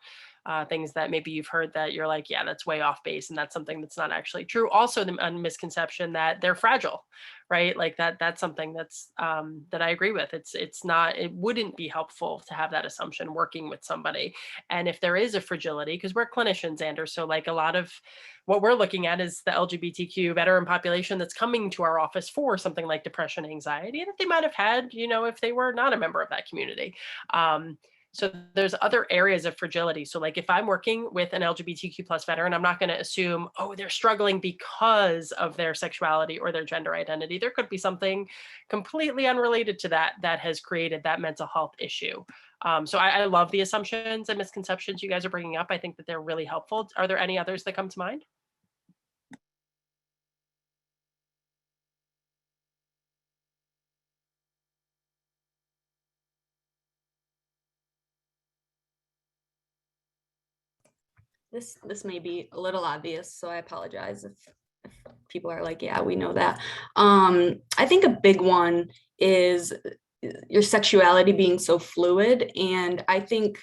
Things that maybe you've heard that you're like, yeah, that's way off base, and that's something that's not actually true. Also, the misconception that they're fragile, right? Like that's something that's that I agree with. It's not. It wouldn't be helpful to have that assumption working with somebody. And if there is a fragility, because we're clinicians, Anders, so like a lot of what we're looking at is the LGBTQ veteran population that's coming to our office for something like depression, anxiety that they might have had, if they were not a member of that community. So there's other areas of fragility. So like if I'm working with an LGBTQ plus veteran, I'm not going to assume, oh, they're struggling because of their sexuality or their gender identity. There could be something completely unrelated to that that has created that mental health issue. So I love the assumptions and misconceptions you guys are bringing up. I think that they're really helpful. Are there any others that come to mind? This may be a little obvious, so I apologize if people are like, yeah, we know that. I think a big one is your sexuality being so fluid. And I think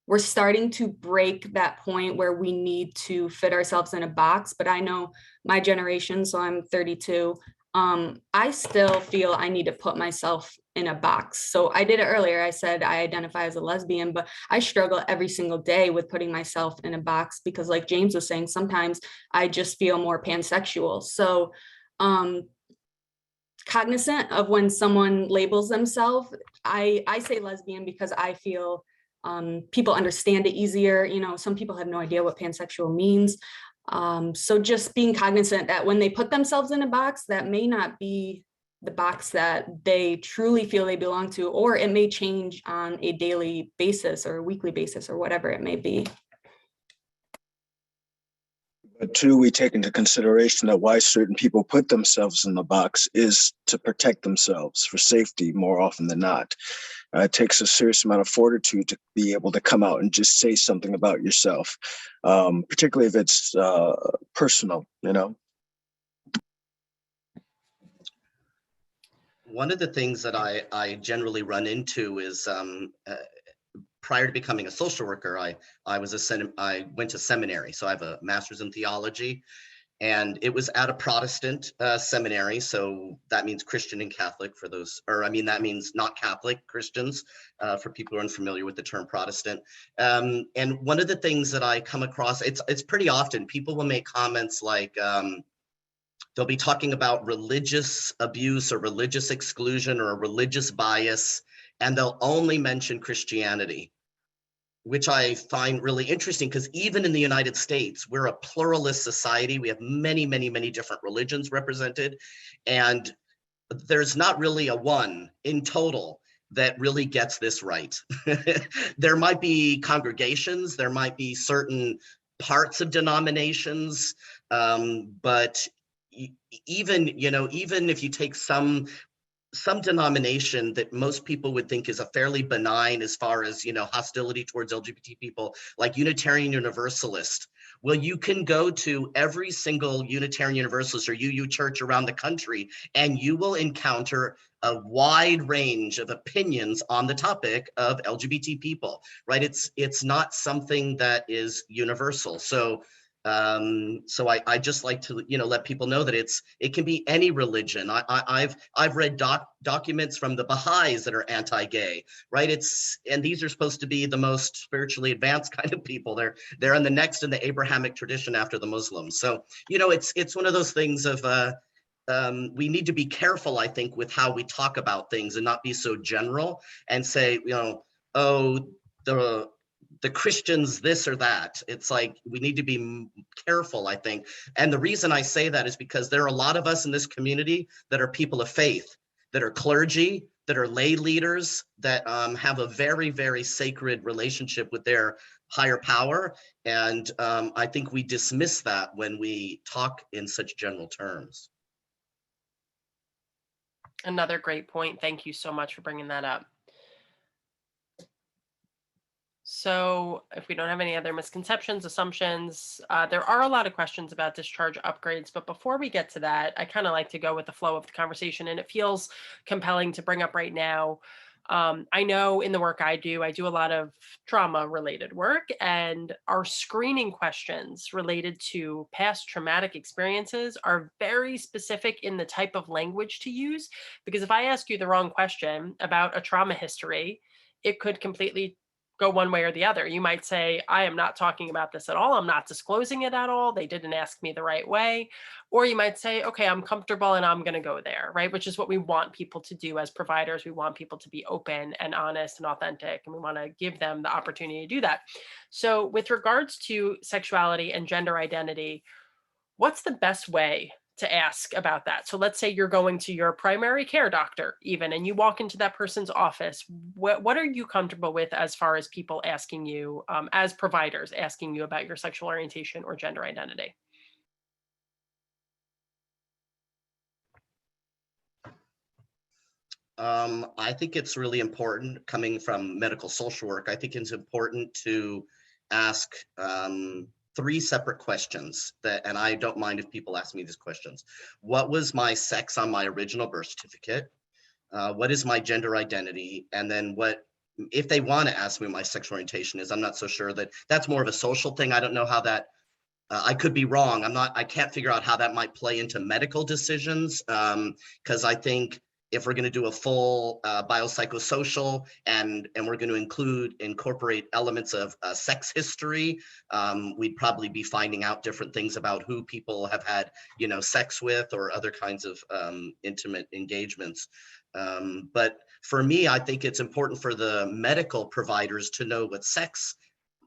we're starting to break that point where we need to fit ourselves in a box. But I know my generation, so I'm 32, I still feel I need to put myself in a box. So I did it earlier. I said I identify as a lesbian, but I struggle every single day with putting myself in a box because, like James was saying, sometimes I just feel more pansexual. So cognizant of when someone labels themselves, I say lesbian because I feel people understand it easier. Some people have no idea what pansexual means. So just being cognizant that when they put themselves in a box, that may not be the box that they truly feel they belong to, or it may change on a daily basis or a weekly basis or whatever it may be. But two, we take into consideration that why certain people put themselves in the box is to protect themselves for safety more often than not. It takes a serious amount of fortitude to be able to come out and just say something about yourself, particularly if it's personal, One of the things that I generally run into is prior to becoming a social worker, I went to seminary. So I have a master's in theology, and it was at a Protestant seminary. So that means Christian and Catholic that means not Catholic Christians for people who are unfamiliar with the term Protestant. And one of the things that I come across, it's pretty often people will make comments like, they'll be talking about religious abuse or religious exclusion or a religious bias, and they'll only mention Christianity, which I find really interesting because even in the United States, we're a pluralist society. We have many, many, many different religions represented, and there's not really a one in total that really gets this right. There might be congregations, there might be certain parts of denominations, but even if you take some denomination that most people would think is a fairly benign as far as hostility towards LGBT people, like Unitarian Universalist. Well, you can go to every single Unitarian Universalist or UU church around the country, and you will encounter a wide range of opinions on the topic of LGBT people, right? It's not something that is universal. So I just like to let people know that it can be any religion. I've read documents from the Baha'is that are anti-gay, right? And these are supposed to be the most spiritually advanced kind of people. They're in the next in the Abrahamic tradition after the Muslims. So it's one of those things of we need to be careful, I think, with how we talk about things and not be so general and say, oh, the Christians this or that. It's like we need to be careful, I think. And the reason I say that is because there are a lot of us in this community that are people of faith, that are clergy, that are lay leaders, that have a very, very sacred relationship with their higher power. And I think we dismiss that when we talk in such general terms. Another great point. Thank you so much for bringing that up. So if we don't have any other misconceptions, assumptions, there are a lot of questions about discharge upgrades. But before we get to that, I kind of like to go with the flow of the conversation, and it feels compelling to bring up right now. I know in the work I do a lot of trauma related work, and our screening questions related to past traumatic experiences are very specific in the type of language to use. Because if I ask you the wrong question about a trauma history, it could completely go one way or the other. You might say, I am not talking about this at all. I'm not disclosing it at all. They didn't ask me the right way. Or you might say, okay, I'm comfortable and I'm going to go there, right? Which is what we want people to do as providers. We want people to be open and honest and authentic, and we want to give them the opportunity to do that. So, with regards to sexuality and gender identity, what's the best way to ask about that? So let's say you're going to your primary care doctor even, and you walk into that person's office. What are you comfortable with as far as people asking you, as providers, asking you about your sexual orientation or gender identity? I think it's really important, coming from medical social work, I think it's important to ask three separate questions and I don't mind if people ask me these questions. What was my sex on my original birth certificate? What is my gender identity? And then if they want to ask me my sexual orientation is, I'm not so sure that's more of a social thing. I don't know how that, I could be wrong. I can't figure out how that might play into medical decisions. Because I think if we're going to do a full biopsychosocial and we're going to incorporate elements of sex history, we'd probably be finding out different things about who people have had, sex with, or other kinds of intimate engagements. But for me, I think it's important for the medical providers to know what sex,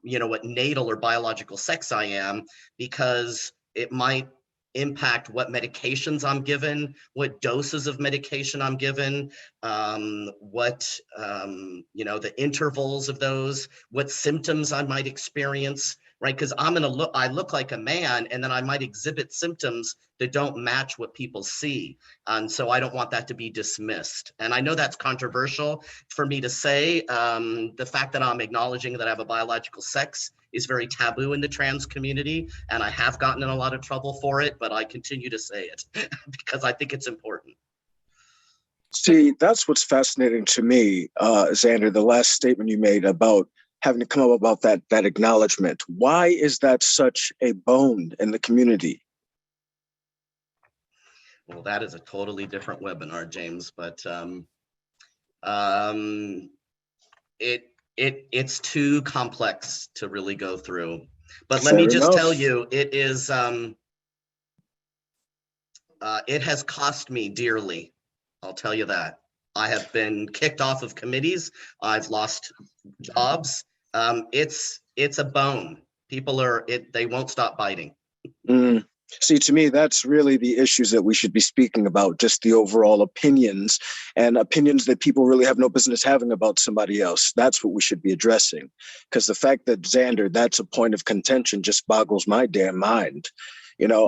what natal or biological sex I am, because it might impact what medications I'm given, what doses of medication I'm given, the intervals of those, what symptoms I might experience, right? Because I look like a man, and then I might exhibit symptoms that don't match what people see. And so I don't want that to be dismissed. And I know that's controversial for me to say. The fact that I'm acknowledging that I have a biological sex is very taboo in the trans community, and I have gotten in a lot of trouble for it, but I continue to say it because I think it's important. See, that's what's fascinating to me, Xander, the last statement you made about having to come up about that acknowledgement. Why is that such a bone in the community? Well, that is a totally different webinar, James, but it's too complex to really go through. But let me just tell you, it is it has cost me dearly. I'll tell you that. I have been kicked off of committees. I've lost jobs. It's a bone. People they won't stop biting. See, to me, that's really the issues that we should be speaking about, just the overall opinions and opinions that people really have no business having about somebody else. That's what we should be addressing. Because the fact that, Xander, that's a point of contention just boggles my damn mind.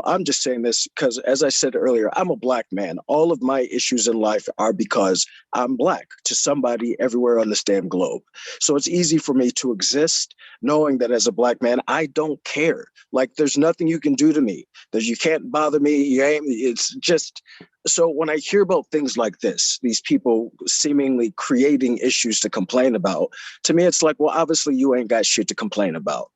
I'm just saying this because, as I said earlier, I'm a Black man. All of my issues in life are because I'm Black to somebody everywhere on this damn globe. So it's easy for me to exist knowing that as a Black man, I don't care. Like, there's nothing you can do to me. You can't bother me. It's just, so when I hear about things like this, these people seemingly creating issues to complain about, to me, it's like, well, obviously you ain't got shit to complain about.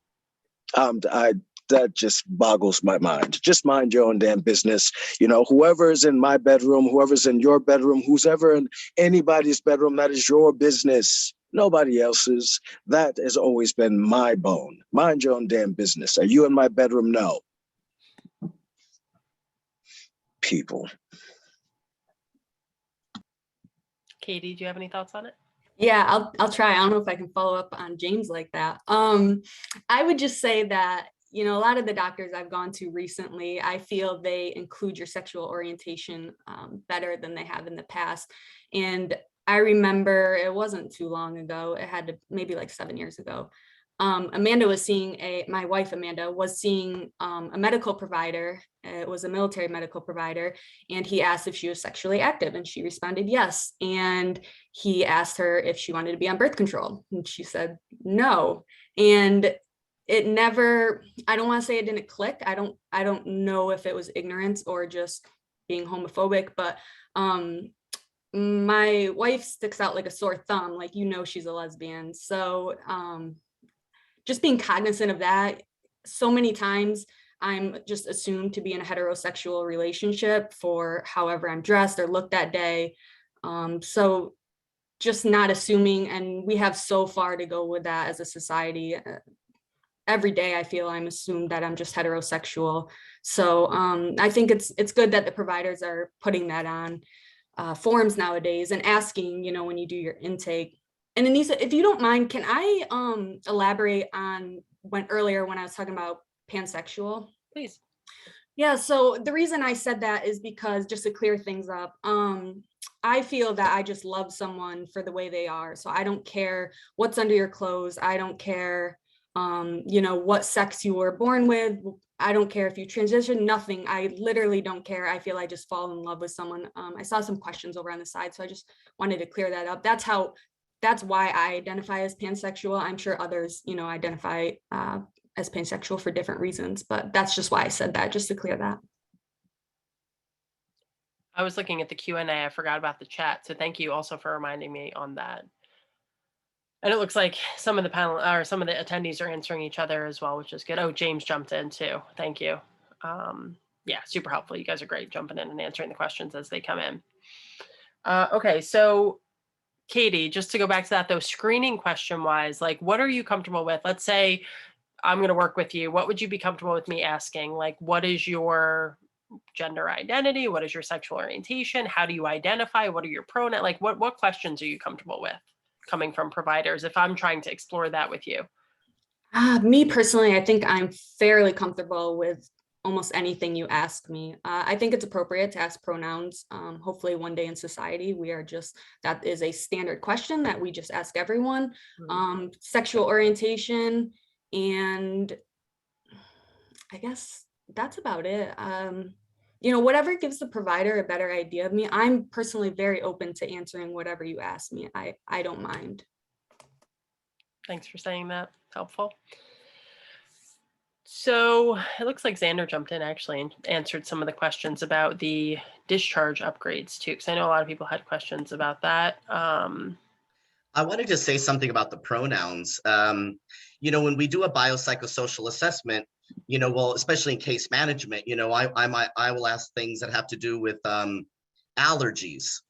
That just boggles my mind. Just mind your own damn business. Whoever's in my bedroom, whoever's in your bedroom, who's ever in anybody's bedroom, that is your business. Nobody else's. That has always been my bone. Mind your own damn business. Are you in my bedroom? No. People. Katie, do you have any thoughts on it? Yeah, I'll try. I don't know if I can follow up on James like that. I would just say that, a lot of the doctors I've gone to recently, I feel they include your sexual orientation better than they have in the past. And I remember it wasn't too long ago, it had to maybe like 7 years ago. Amanda was seeing my wife Amanda was seeing a medical provider. It was a military medical provider, and he asked if she was sexually active, and she responded yes. And he asked her if she wanted to be on birth control, and she said no. And it never, I don't want to say it didn't click. I don't know if it was ignorance or just being homophobic, but my wife sticks out like a sore thumb, like, she's a lesbian. So just being cognizant of that. So many times I'm just assumed to be in a heterosexual relationship for however I'm dressed or looked that day. So just not assuming, and we have so far to go with that as a society. Every day I feel I'm assumed that I'm just heterosexual. So I think it's good that the providers are putting that on forums nowadays and asking, when you do your intake. And Anissa, if you don't mind, can I elaborate on earlier when I was talking about pansexual? Please. Yeah, so the reason I said that is because, just to clear things up, I feel that I just love someone for the way they are. So I don't care what's under your clothes. I don't care, what sex you were born with. I don't care if you transition, nothing. I literally don't care. I feel I just fall in love with someone. I saw some questions over on the side, so I just wanted to clear that up. That's why I identify as pansexual. I'm sure others, identify as pansexual for different reasons, but that's just why I said that, just to clear that. I was looking at the Q&A. I forgot about the chat. So thank you also for reminding me on that. And it looks like some of the panel or some of the attendees are answering each other as well, which is good. Oh, James jumped in too. Thank you. Yeah, super helpful. You guys are great jumping in and answering the questions as they come in. Okay, so Katie, just to go back to that though, screening question wise, like what are you comfortable with? Let's say I'm going to work with you. What would you be comfortable with me asking? Like, what is your gender identity? What is your sexual orientation? How do you identify? What are your pronouns? Like what questions are you comfortable with coming from providers if I'm trying to explore that with you? Me personally, I think I'm fairly comfortable with almost anything you ask me. I think it's appropriate to ask pronouns. Hopefully one day in society, that is a standard question that we just ask everyone. Sexual orientation, and I guess that's about it. Whatever gives the provider a better idea of me. I'm personally very open to answering whatever you ask me. I don't mind. Thanks for saying that. Helpful. So it looks like Xander jumped in actually and answered some of the questions about the discharge upgrades too, because I know a lot of people had questions about that. I wanted to say something about the pronouns. When we do a biopsychosocial assessment, well, especially in case management, I will ask things that have to do with allergies,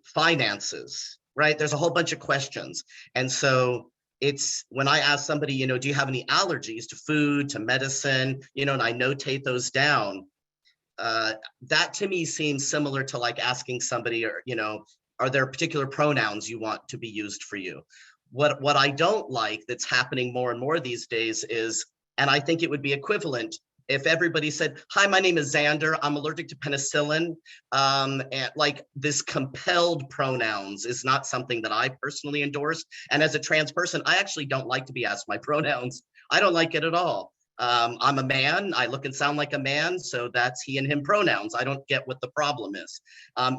finances, right? There's a whole bunch of questions. And so it's when I ask somebody, do you have any allergies to food, to medicine, and I notate those down, that to me seems similar to like asking somebody, or, are there particular pronouns you want to be used for you? What I don't like that's happening more and more these days is, and I think it would be equivalent if everybody said, hi, my name is Xander, I'm allergic to penicillin, and like this compelled pronouns is not something that I personally endorse. And as a trans person, I actually don't like to be asked my pronouns. I don't like it at all. I'm a man, I look and sound like a man, so that's he and him pronouns. I don't get what the problem is.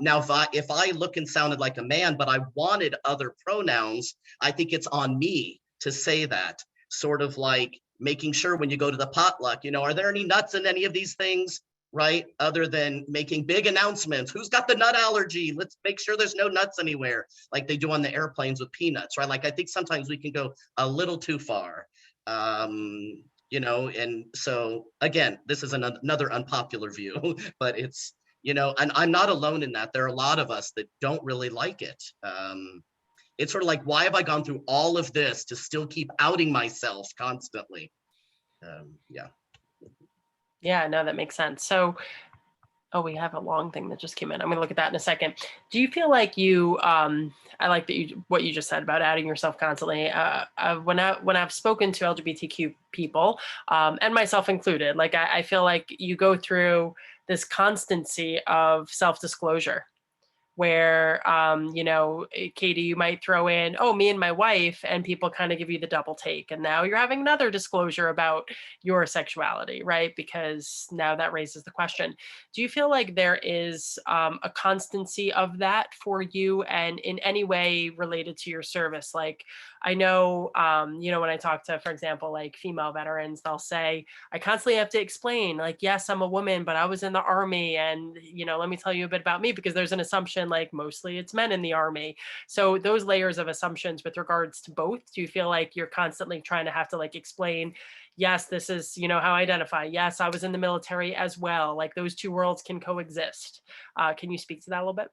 Now, if I look and sounded like a man, but I wanted other pronouns, I think it's on me to say that, sort of like making sure when you go to the potluck, are there any nuts in any of these things, right? Other than making big announcements, who's got the nut allergy? Let's make sure there's no nuts anywhere, like they do on the airplanes with peanuts, right? Like I think sometimes we can go a little too far. And so again, this is another unpopular view, but it's, and I'm not alone in that. There are a lot of us that don't really like it. It's sort of like, why have I gone through all of this to still keep outing myself constantly? Yeah. Yeah, no, that makes sense. So, we have a long thing that just came in. I'm going to look at that in a second. Do you feel like you, I like that what you just said about outing yourself constantly. When I've spoken to LGBTQ people, and myself included, like I feel like you go through this constancy of self-disclosure. where, Katie, you might throw in, oh, me and my wife, and people kind of give you the double take. And now you're having another disclosure about your sexuality, right? Because now that raises the question. Do you feel like there is a constancy of that for you, and in any way related to your service? Like, I know, when I talk to, for example, like female veterans, they'll say, I constantly have to explain, like, yes, I'm a woman, but I was in the army, and, let me tell you a bit about me, because there's an assumption like mostly it's men in the army. So those layers of assumptions with regards to both, do you feel like you're constantly trying to have to like explain, yes, this is, how I identify. Yes, I was in the military as well. Like those two worlds can coexist. Can you speak to that a little bit?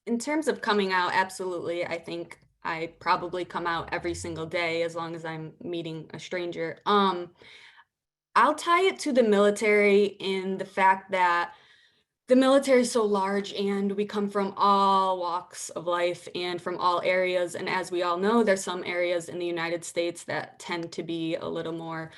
In terms of coming out, absolutely. I think I probably come out every single day as long as I'm meeting a stranger. I'll tie it to the military in the fact that the military is so large and we come from all walks of life and from all areas. And as we all know, there's some areas in the United States that tend to be a little more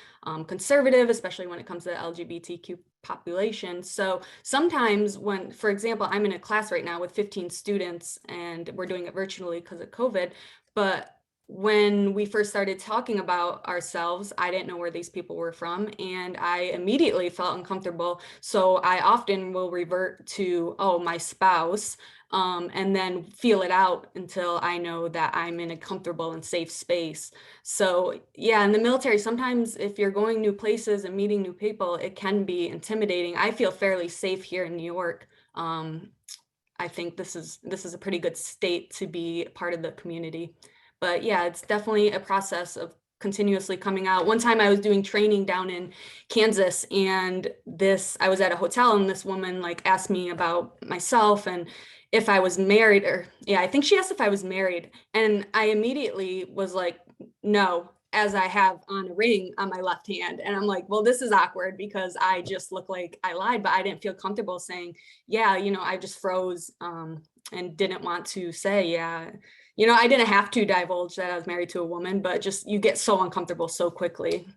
conservative, especially when it comes to the LGBTQ population. So sometimes when, for example, I'm in a class right now with 15 students and we're doing it virtually because of COVID, but when we first started talking about ourselves, I didn't know where these people were from, and I immediately felt uncomfortable. So I often will revert to, oh, my spouse, and then feel it out until I know that I'm in a comfortable and safe space. So yeah, in the military, sometimes if you're going new places and meeting new people, it can be intimidating. I feel fairly safe here in New York. I think this is a pretty good state to be part of the community. But yeah, it's definitely a process of continuously coming out. One time I was doing training down in Kansas, and I was at a hotel, and this woman like asked me about myself and if I was married, or yeah, I think she asked if I was married. And I immediately was like, no, as I have on a ring on my left hand. And I'm like, well, this is awkward because I just look like I lied, but I didn't feel comfortable saying, yeah, I just froze and didn't want to say, yeah. I didn't have to divulge that I was married to a woman, but just you get so uncomfortable so quickly.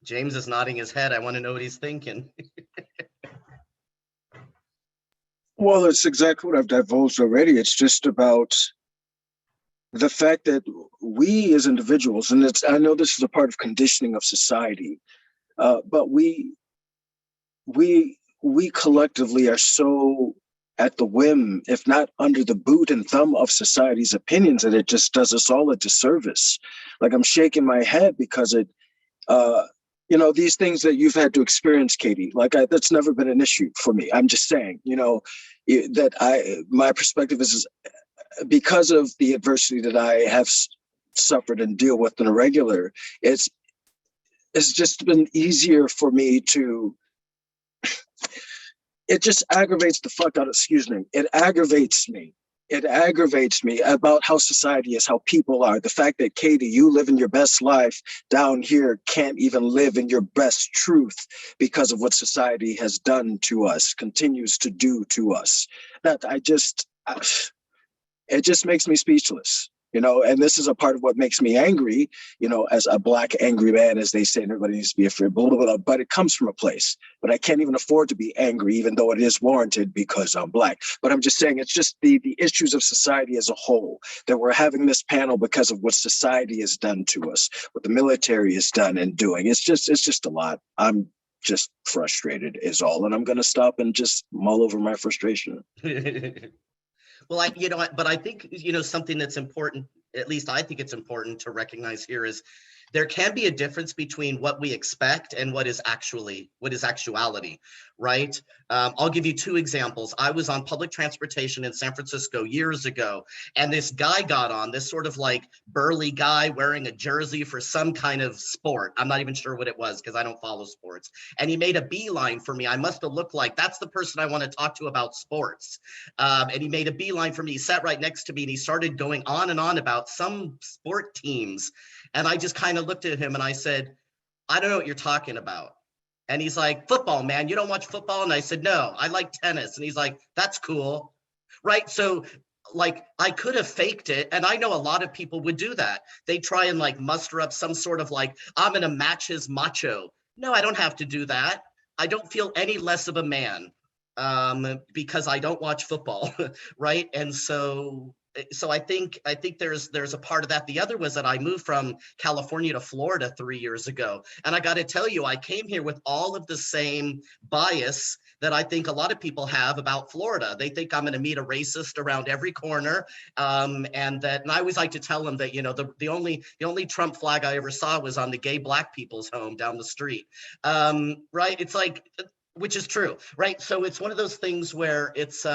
James is nodding his head. I want to know what he's thinking. Well, it's exactly what I've divulged already. It's just about the fact that we as individuals, and I know this is a part of conditioning of society, but we collectively are so at the whim, if not under the boot and thumb of society's opinions, that it just does us all a disservice. Like, I'm shaking my head because these things that you've had to experience, Katie, that's never been an issue for me. I'm just saying, my perspective is because of the adversity that I have suffered and deal with on a regular, it's just been easier for me to, it just aggravates the fuck out, excuse me. It aggravates me about how society is, how people are. The fact that, Katie, you live in your best life down here, can't even live in your best truth because of what society has done to us, continues to do to us. It just makes me speechless, and this is a part of what makes me angry, as a Black angry man, as they say, and everybody needs to be afraid, blah, blah, blah, but it comes from a place. But I can't even afford to be angry, even though it is warranted because I'm Black. But I'm just saying, it's just the issues of society as a whole, that we're having this panel because of what society has done to us, what the military has done and doing. It's just a lot. I'm just frustrated is all. And I'm going to stop and just mull over my frustration. Well, but I think, something that's important, at least I think it's important to recognize here, is there can be a difference between what we expect and what is actuality, right? I'll give you two examples. I was on public transportation in San Francisco years ago, and this guy got on, this sort of like burly guy wearing a jersey for some kind of sport. I'm not even sure what it was because I don't follow sports. And he made a beeline for me. I must have looked like, that's the person I want to talk to about sports. And he made a beeline for me. He sat right next to me and he started going on and on about some sport teams. And I just kind of looked at him and I said, I don't know what you're talking about. And he's like, football, man, you don't watch football? And I said, no, I like tennis. And he's like, that's cool. Right. So like I could have faked it, and I know a lot of people would do that. They try and like muster up some sort of like, I'm gonna match his macho. No, I don't have to do that. I don't feel any less of a man because I don't watch football, right? And so I think there's a part of that. The other was that I moved from California to Florida 3 years ago, and I got to tell you, I came here with all of the same bias that I think a lot of people have about Florida. They think I'm going to meet a racist around every corner, and I always like to tell them that, you know, the only Trump flag I ever saw was on the gay black people's home down the street, right? It's like, which is true, right? So it's one of those things where it's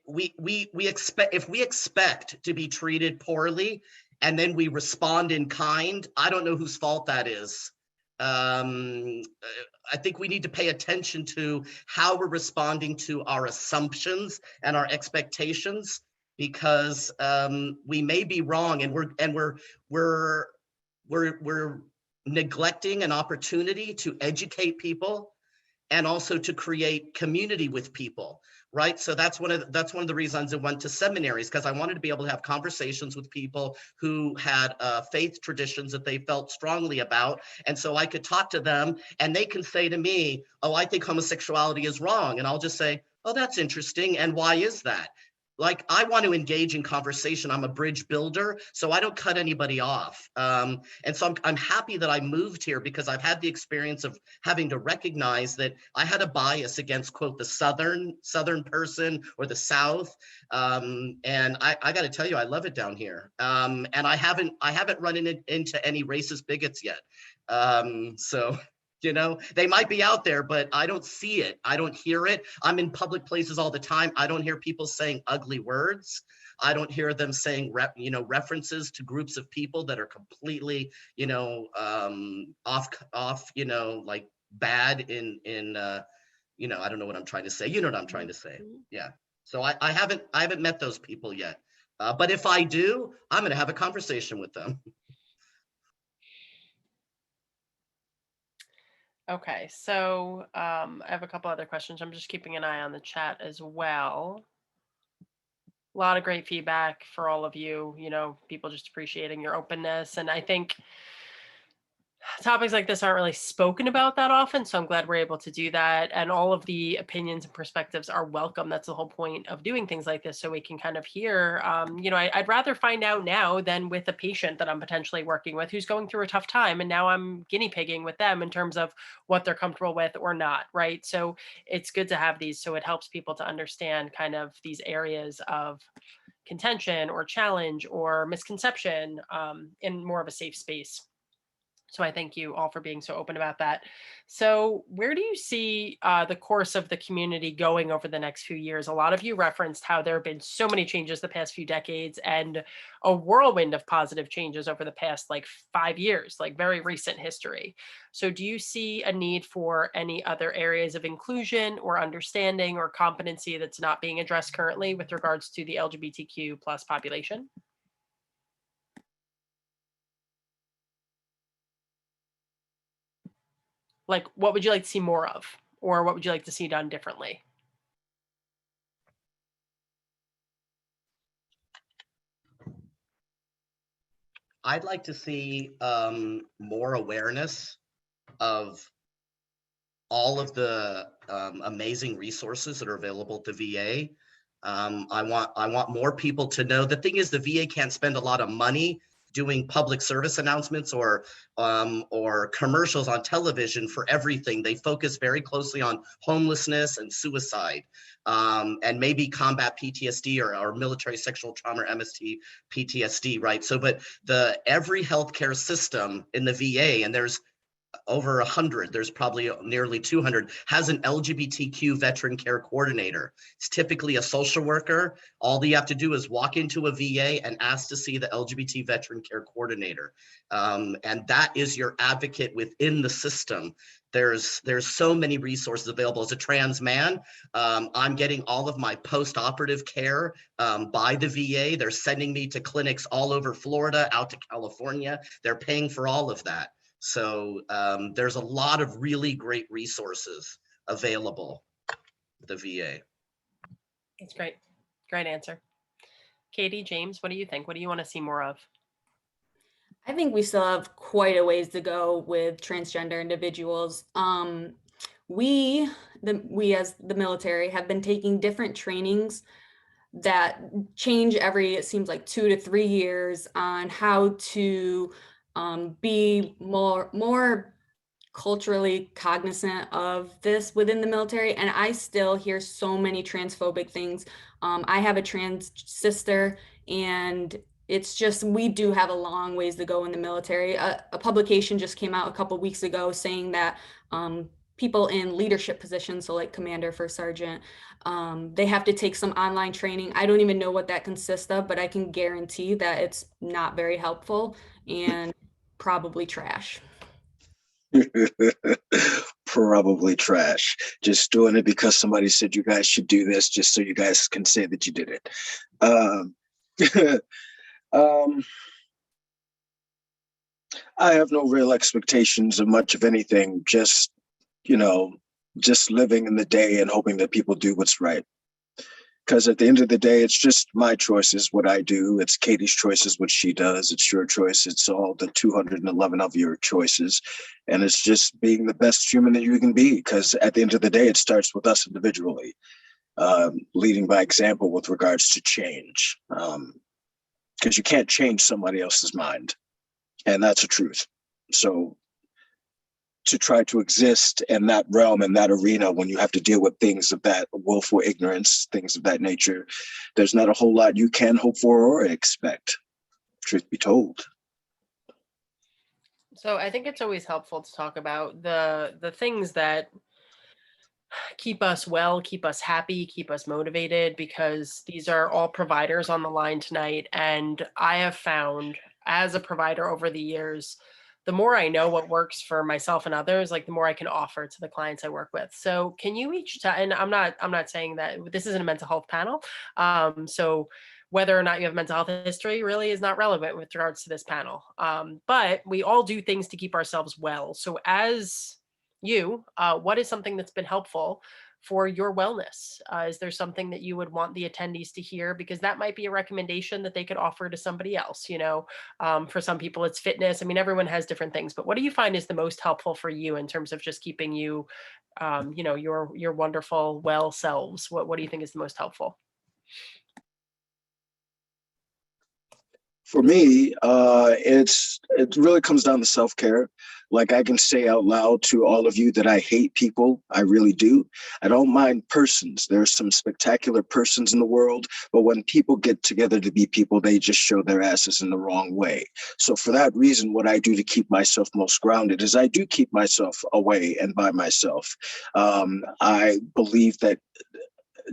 we expect, if we expect to be treated poorly and then we respond in kind, I don't know whose fault that is. I think we need to pay attention to how we're responding to our assumptions and our expectations, because we may be wrong, and we're neglecting an opportunity to educate people and also to create community with people, right? So that's one of the reasons I went to seminaries, because I wanted to be able to have conversations with people who had faith traditions that they felt strongly about, and so I could talk to them, and they can say to me, "Oh, I think homosexuality is wrong," and I'll just say, "Oh, that's interesting, and why is that?" Like, I want to engage in conversation. I'm a bridge builder, so I don't cut anybody off. And so I'm happy that I moved here, because I've had the experience of having to recognize that I had a bias against, quote, the Southern person or the South. And I got to tell you, I love it down here. And I haven't run into any racist bigots yet. So you know, they might be out there, but I don't see it. I don't hear it. I'm in public places all the time. I don't hear people saying ugly words. I don't hear them saying references to groups of people that are completely, off, like bad in I don't know what I'm trying to say. You know what I'm trying to say. Yeah. So I haven't met those people yet. But if I do, I'm going to have a conversation with them. Okay, so I have a couple other questions. I'm just keeping an eye on the chat as well. A lot of great feedback for all of you, people just appreciating your openness. And I think topics like this aren't really spoken about that often, so I'm glad we're able to do that. And all of the opinions and perspectives are welcome. That's the whole point of doing things like this, so we can kind of hear. I'd rather find out now than with a patient that I'm potentially working with who's going through a tough time, and now I'm guinea pigging with them in terms of what they're comfortable with or not, right? So it's good to have these, so it helps people to understand kind of these areas of contention or challenge or misconception in more of a safe space. So I thank you all for being so open about that. So where do you see the course of the community going over the next few years? A lot of you referenced how there have been so many changes the past few decades, and a whirlwind of positive changes over the past 5 years, like very recent history. So do you see a need for any other areas of inclusion or understanding or competency that's not being addressed currently with regards to the LGBTQ plus population? Like, what would you like to see more of, or what would you like to see done differently? I'd like to see more awareness of all of the amazing resources that are available at the VA. I want more people to know. The thing is, the VA can't spend a lot of money doing public service announcements or commercials on television for everything. They focus very closely on homelessness and suicide, and maybe combat PTSD or military sexual trauma or MST PTSD, right? So, but every healthcare system in the VA, and there's over 100, there's probably nearly 200, has an LGBTQ veteran care coordinator. It's typically a social worker. All you have to do is walk into a VA and ask to see the LGBT veteran care coordinator. And that is your advocate within the system. There's so many resources available. As a trans man, I'm getting all of my post-operative care by the VA. They're sending me to clinics all over Florida, out to California. They're paying for all of that. So there's a lot of really great resources available at the VA. That's great. Great answer. Katie, James, what do you think? What do you want to see more of? I think we still have quite a ways to go with transgender individuals. We, we as the military, have been taking different trainings that change every, it seems like 2 to 3 years, on how to be more culturally cognizant of this within the military. And I still hear so many transphobic things. I have a trans sister, and it's just, we do have a long ways to go in the military. A publication just came out a couple weeks ago saying that people in leadership positions, so like commander, first sergeant, they have to take some online training. I don't even know what that consists of, but I can guarantee that it's not very helpful and probably trash. Probably trash. Just doing it because somebody said you guys should do this, just so you guys can say that you did it. Um, um, I have no real expectations of much of anything. Just, you know, just living in the day and hoping that people do what's right. Because at the end of the day, it's just my choices, what I do. It's Katie's choices, what she does. It's your choice. It's all the 211 of your choices. And it's just being the best human that you can be. Because at the end of the day, it starts with us individually, leading by example with regards to change. Because you can't change somebody else's mind. And that's a truth. So to try to exist in that realm, in that arena, when you have to deal with things of that willful ignorance, things of that nature, there's not a whole lot you can hope for or expect, truth be told. So I think it's always helpful to talk about the things that keep us well, keep us happy, keep us motivated, because these are all providers on the line tonight. And I have found, as a provider over the years, the more I know what works for myself and others, like the more I can offer to the clients I work with. So can you each and I'm not saying that this isn't a mental health panel. So whether or not you have mental health history really is not relevant with regards to this panel. But we all do things to keep ourselves well. So as you, what is something that's been helpful for your wellness? Is there something that you would want the attendees to hear? Because that might be a recommendation that they could offer to somebody else. For some people, it's fitness. I mean, everyone has different things, but what do you find is the most helpful for you in terms of just keeping you, your wonderful, well selves? What do you think is the most helpful? For me, it really comes down to self-care. Like, I can say out loud to all of you that I hate people. I really do. I don't mind persons. There's some spectacular persons in the world, but when people get together to be people, they just show their asses in the wrong way. So for that reason, what I do to keep myself most grounded is I do keep myself away and by myself. I believe that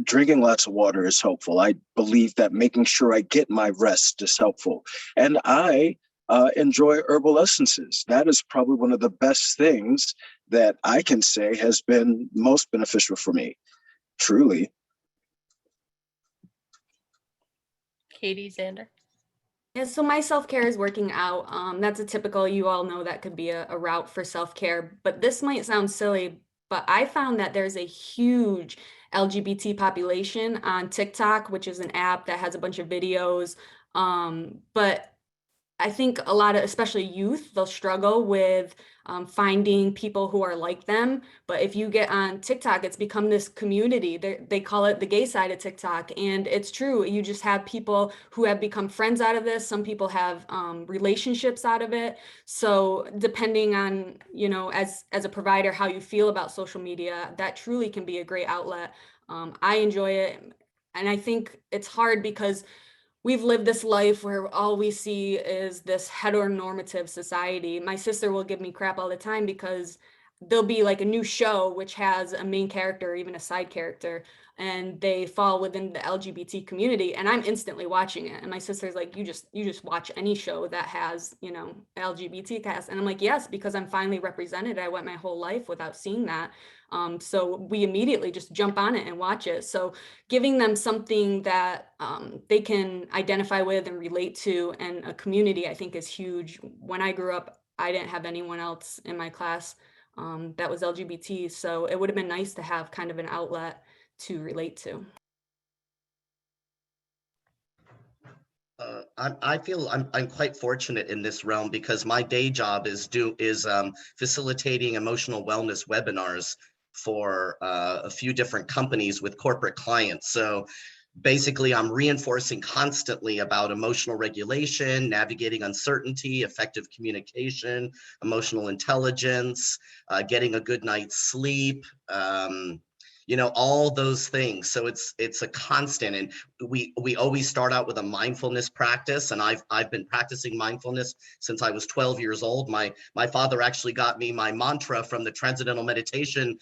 drinking lots of water is helpful. I believe that making sure I get my rest is helpful. And I enjoy herbal essences. That is probably one of the best things that I can say has been most beneficial for me, truly. Katie, Xander? Yeah, so my self-care is working out. That's a typical, you all know that could be a route for self-care, but this might sound silly, but I found that there's a huge LGBT population on TikTok, which is an app that has a bunch of videos. But I think a lot of, especially youth, they'll struggle with finding people who are like them. But if you get on TikTok, it's become this community. They call it the gay side of TikTok. And it's true. You just have people who have become friends out of this. Some people have relationships out of it. So depending on, as a provider, how you feel about social media, that truly can be a great outlet. I enjoy it. And I think it's hard because we've lived this life where all we see is this heteronormative society. My sister will give me crap all the time because there'll be like a new show which has a main character or even a side character, and they fall within the LGBT community, and I'm instantly watching it. And my sister's like, you just watch any show that has, LGBT cast. And I'm like, yes, because I'm finally represented. I went my whole life without seeing that. So we immediately just jump on it and watch it. So giving them something that they can identify with and relate to, and a community, I think, is huge. When I grew up, I didn't have anyone else in my class that was LGBT, so it would have been nice to have kind of an outlet to relate to. I feel I'm quite fortunate in this realm because my day job is facilitating emotional wellness webinars for a few different companies with corporate clients. So basically, I'm reinforcing constantly about emotional regulation, navigating uncertainty, effective communication, emotional intelligence, getting a good night's sleep. All those things. So it's a constant, and we always start out with a mindfulness practice, and I've been practicing mindfulness since I was 12 years old. My father actually got me my mantra from the Transcendental Meditation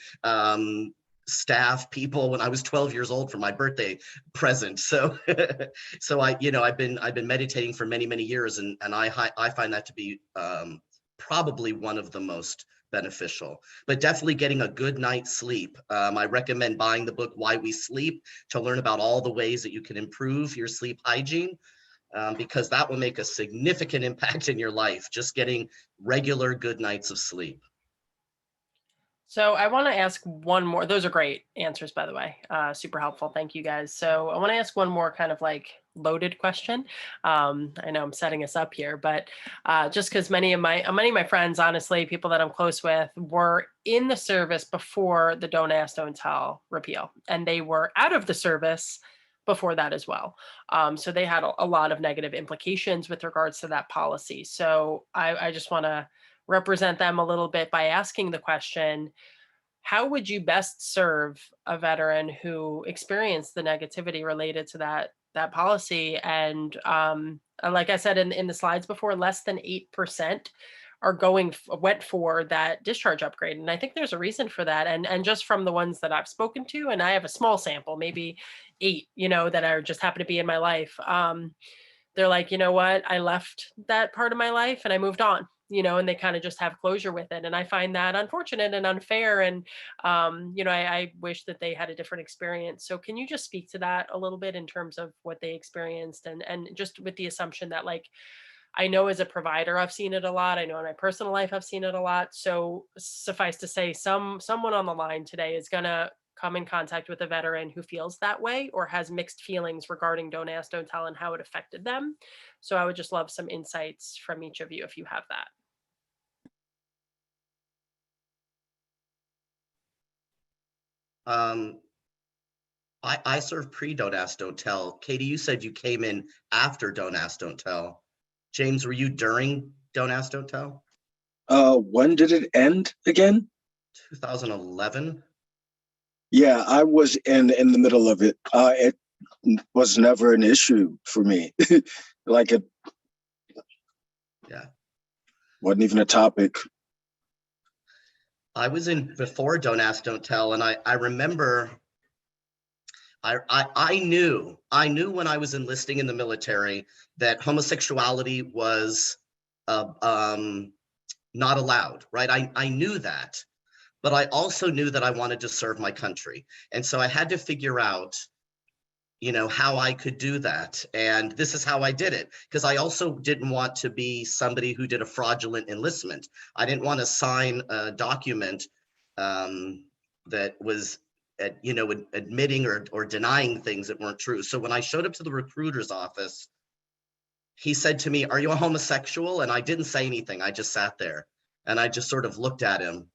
staff people when I was 12 years old for my birthday present. So so I've been meditating for many years, and I find that to be probably one of the most beneficial, but definitely getting a good night's sleep. I recommend buying the book Why We Sleep to learn about all the ways that you can improve your sleep hygiene, because that will make a significant impact in your life, just getting regular good nights of sleep. So I want to ask one more. Those are great answers, by the way. Super helpful. Thank you guys. So I want to ask one more kind of like loaded question. I know I'm setting us up here, but just because many of my friends, honestly, people that I'm close with, were in the service before the Don't Ask, Don't Tell repeal, and they were out of the service before that as well. So they had a lot of negative implications with regards to that policy. So I just want to represent them a little bit by asking the question, how would you best serve a veteran who experienced the negativity related to that policy? And like I said in the slides before, less than 8% are went for that discharge upgrade, and I think there's a reason for that. And just from the ones that I've spoken to, and I have a small sample, maybe 8, that are just happen to be in my life. They're like, you know what, I left that part of my life and I moved on, and they kind of just have closure with it. And I find that unfortunate and unfair. And, I wish that they had a different experience. So can you just speak to that a little bit in terms of what they experienced, and just with the assumption that, like, I know as a provider, I've seen it a lot. I know in my personal life, I've seen it a lot. So suffice to say, someone on the line today is going to come in contact with a veteran who feels that way or has mixed feelings regarding Don't Ask, Don't Tell and how it affected them. So I would just love some insights from each of you if you have that. I served pre Don't Ask, Don't Tell. Katie, you said you came in after Don't Ask, Don't Tell. James, were you during Don't Ask, Don't Tell? When did it end again? 2011. Yeah, I was in the middle of it. It was never an issue for me. Like it Yeah. wasn't even a topic. I was in before Don't Ask, Don't Tell, and I remember I knew when I was enlisting in the military that homosexuality was not allowed, right? I knew that, but I also knew that I wanted to serve my country. And so I had to figure out, how I could do that. And this is how I did it, because I also didn't want to be somebody who did a fraudulent enlistment. I didn't want to sign a document that was admitting or denying things that weren't true. So when I showed up to the recruiter's office, he said to me, "Are you a homosexual?" And I didn't say anything. I just sat there and I just sort of looked at him.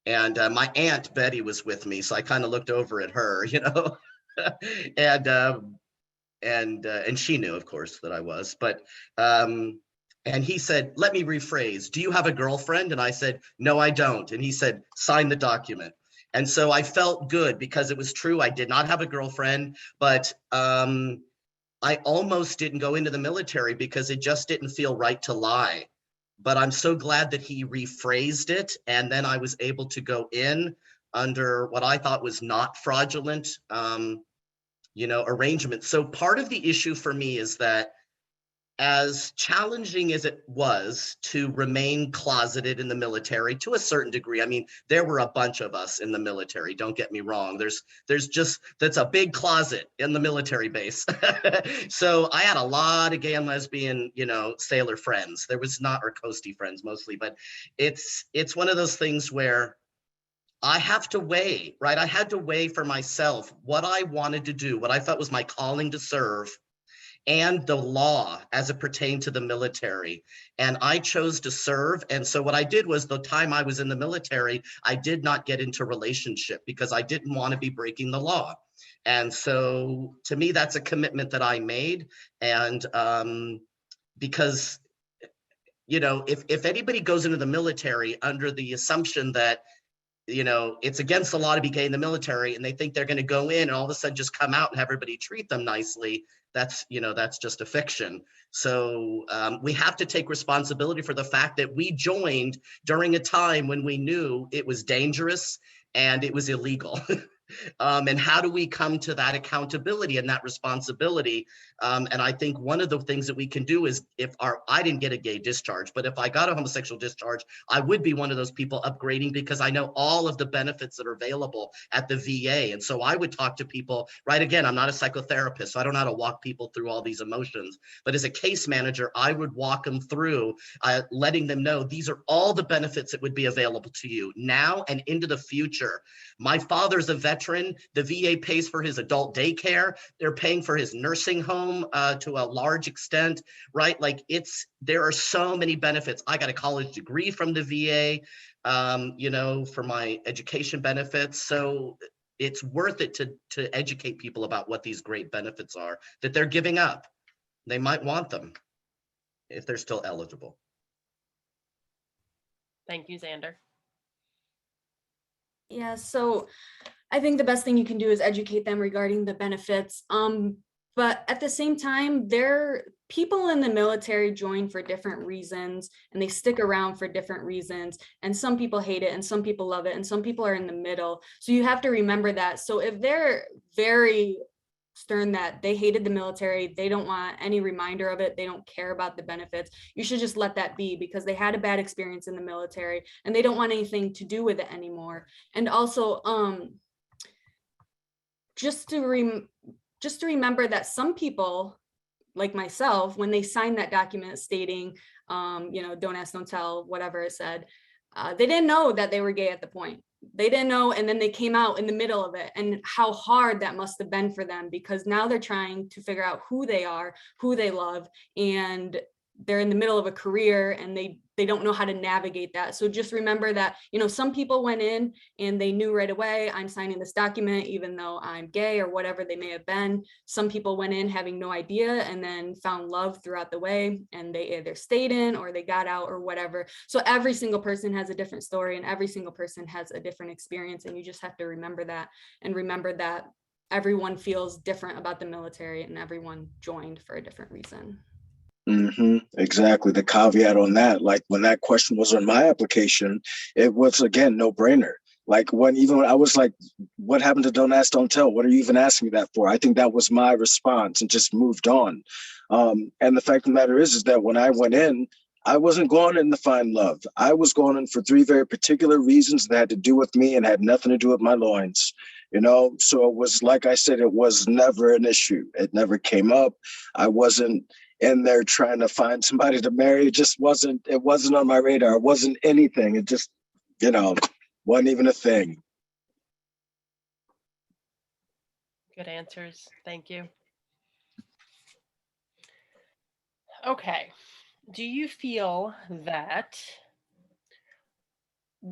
And my aunt Betty was with me, so I kind of looked over at her, and she knew, of course, that I was. But and he said, "Let me rephrase. Do you have a girlfriend?" And I said, "No, I don't." And he said, "Sign the document." And so I felt good because it was true. I did not have a girlfriend, but I almost didn't go into the military because it just didn't feel right to lie. But I'm so glad that he rephrased it. And then I was able to go in under what I thought was not fraudulent, arrangement. So part of the issue for me is that, as challenging as it was to remain closeted in the military to a certain degree, I mean, there were a bunch of us in the military, don't get me wrong. That's a big closet in the military base. So I had a lot of gay and lesbian, sailor friends. There was not, or coastie friends mostly, but it's one of those things where I have to weigh, right? I had to weigh for myself what I wanted to do, what I thought was my calling to serve, and the law as it pertained to the military. And I chose to serve. And so what I did was, the time I was in the military, I did not get into relationship because I didn't want to be breaking the law. And so to me, that's a commitment that I made. And because, you know, if anybody goes into the military under the assumption that, you know, it's against the law to be gay in the military, and they think they're going to go in and all of a sudden just come out and have everybody treat them nicely, that's, you know, that's just a fiction. So we have to take responsibility for the fact that we joined during a time when we knew it was dangerous and it was illegal. And how do we come to that accountability and that responsibility? And I think one of the things that we can do is, I didn't get a gay discharge, but if I got a homosexual discharge, I would be one of those people upgrading, because I know all of the benefits that are available at the VA. And so I would talk to people, right? Again, I'm not a psychotherapist, so I don't know how to walk people through all these emotions, but as a case manager, I would walk them through, letting them know these are all the benefits that would be available to you now and into the future. My father's a veteran. The VA pays for his adult daycare. They're paying for his nursing home to a large extent, right? Like, there are so many benefits. I got a college degree from the VA, you know, for my education benefits. So it's worth it to educate people about what these great benefits are that they're giving up. They might want them if they're still eligible. Thank you, Xander. Yeah, so I think the best thing you can do is educate them regarding the benefits. But at the same time, people in the military join for different reasons, and they stick around for different reasons. And some people hate it and some people love it, and some people are in the middle. So you have to remember that. So if they're very stern that they hated the military, they don't want any reminder of it, they don't care about the benefits, you should just let that be, because they had a bad experience in the military and they don't want anything to do with it anymore. And also, just to remember that some people, like myself, when they signed that document stating, you know, don't ask, don't tell, whatever it said, they didn't know that they were gay at the point. They didn't know, and then they came out in the middle of it, and how hard that must have been for them, because now they're trying to figure out who they are, who they love, and they're in the middle of a career, and they don't know how to navigate that. So just remember that, you know, some people went in and they knew right away, I'm signing this document even though I'm gay, or whatever they may have been. Some people went in having no idea and then found love throughout the way, and they either stayed in or they got out or whatever. So every single person has a different story, and every single person has a different experience, and you just have to remember that, and remember that everyone feels different about the military, and everyone joined for a different reason. Exactly. The caveat on that, like when that question was on my application, it was, again, no brainer. Like when I was like, what happened to don't ask, don't tell? What are you even asking me that for? I think that was my response, and just moved on. And the fact of the matter is that when I went in, I wasn't going in to find love. I was going in for 3 very particular reasons that had to do with me and had nothing to do with my loins. You know, so it was, like I said, it was never an issue. It never came up. I wasn't in there trying to find somebody to marry. It wasn't on my radar. It wasn't anything. It just, you know, wasn't even a thing. Good answers. Thank you. Okay. Do you feel that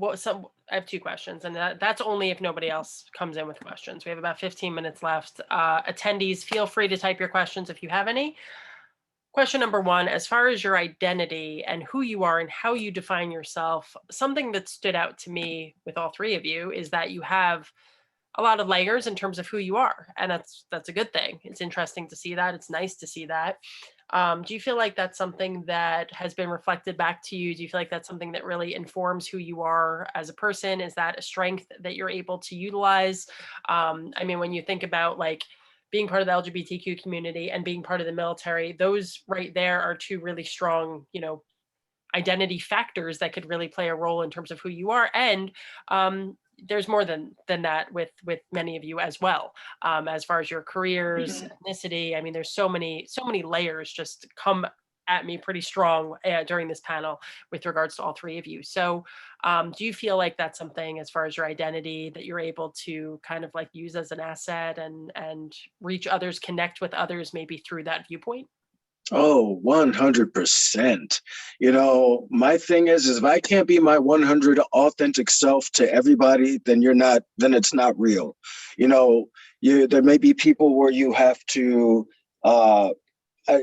I have 2 questions, and that's only if nobody else comes in with questions. We have about 15 minutes left. Attendees, feel free to type your questions if you have any. Question number 1, as far as your identity and who you are and how you define yourself, something that stood out to me with all 3 of you is that you have a lot of layers in terms of who you are. And that's a good thing. It's interesting to see that. It's nice to see that. Do you feel like that's something that has been reflected back to you? Do you feel like that's something that really informs who you are as a person? Is that a strength that you're able to utilize? I mean, when you think about like being part of the LGBTQ community and being part of the military, those right there are 2 really strong, you know, identity factors that could really play a role in terms of who you are. And there's more than that with many of you as well, as far as your careers, ethnicity. I mean, there's so many layers just come at me pretty strong during this panel with regards to all three of you. So do you feel like that's something as far as your identity that you're able to kind of like use as an asset and reach others, connect with others maybe through that viewpoint? Oh, 100%. You know, my thing is if I can't be my 100 authentic self to everybody, then then it's not real. You know, there may be people where you have to, I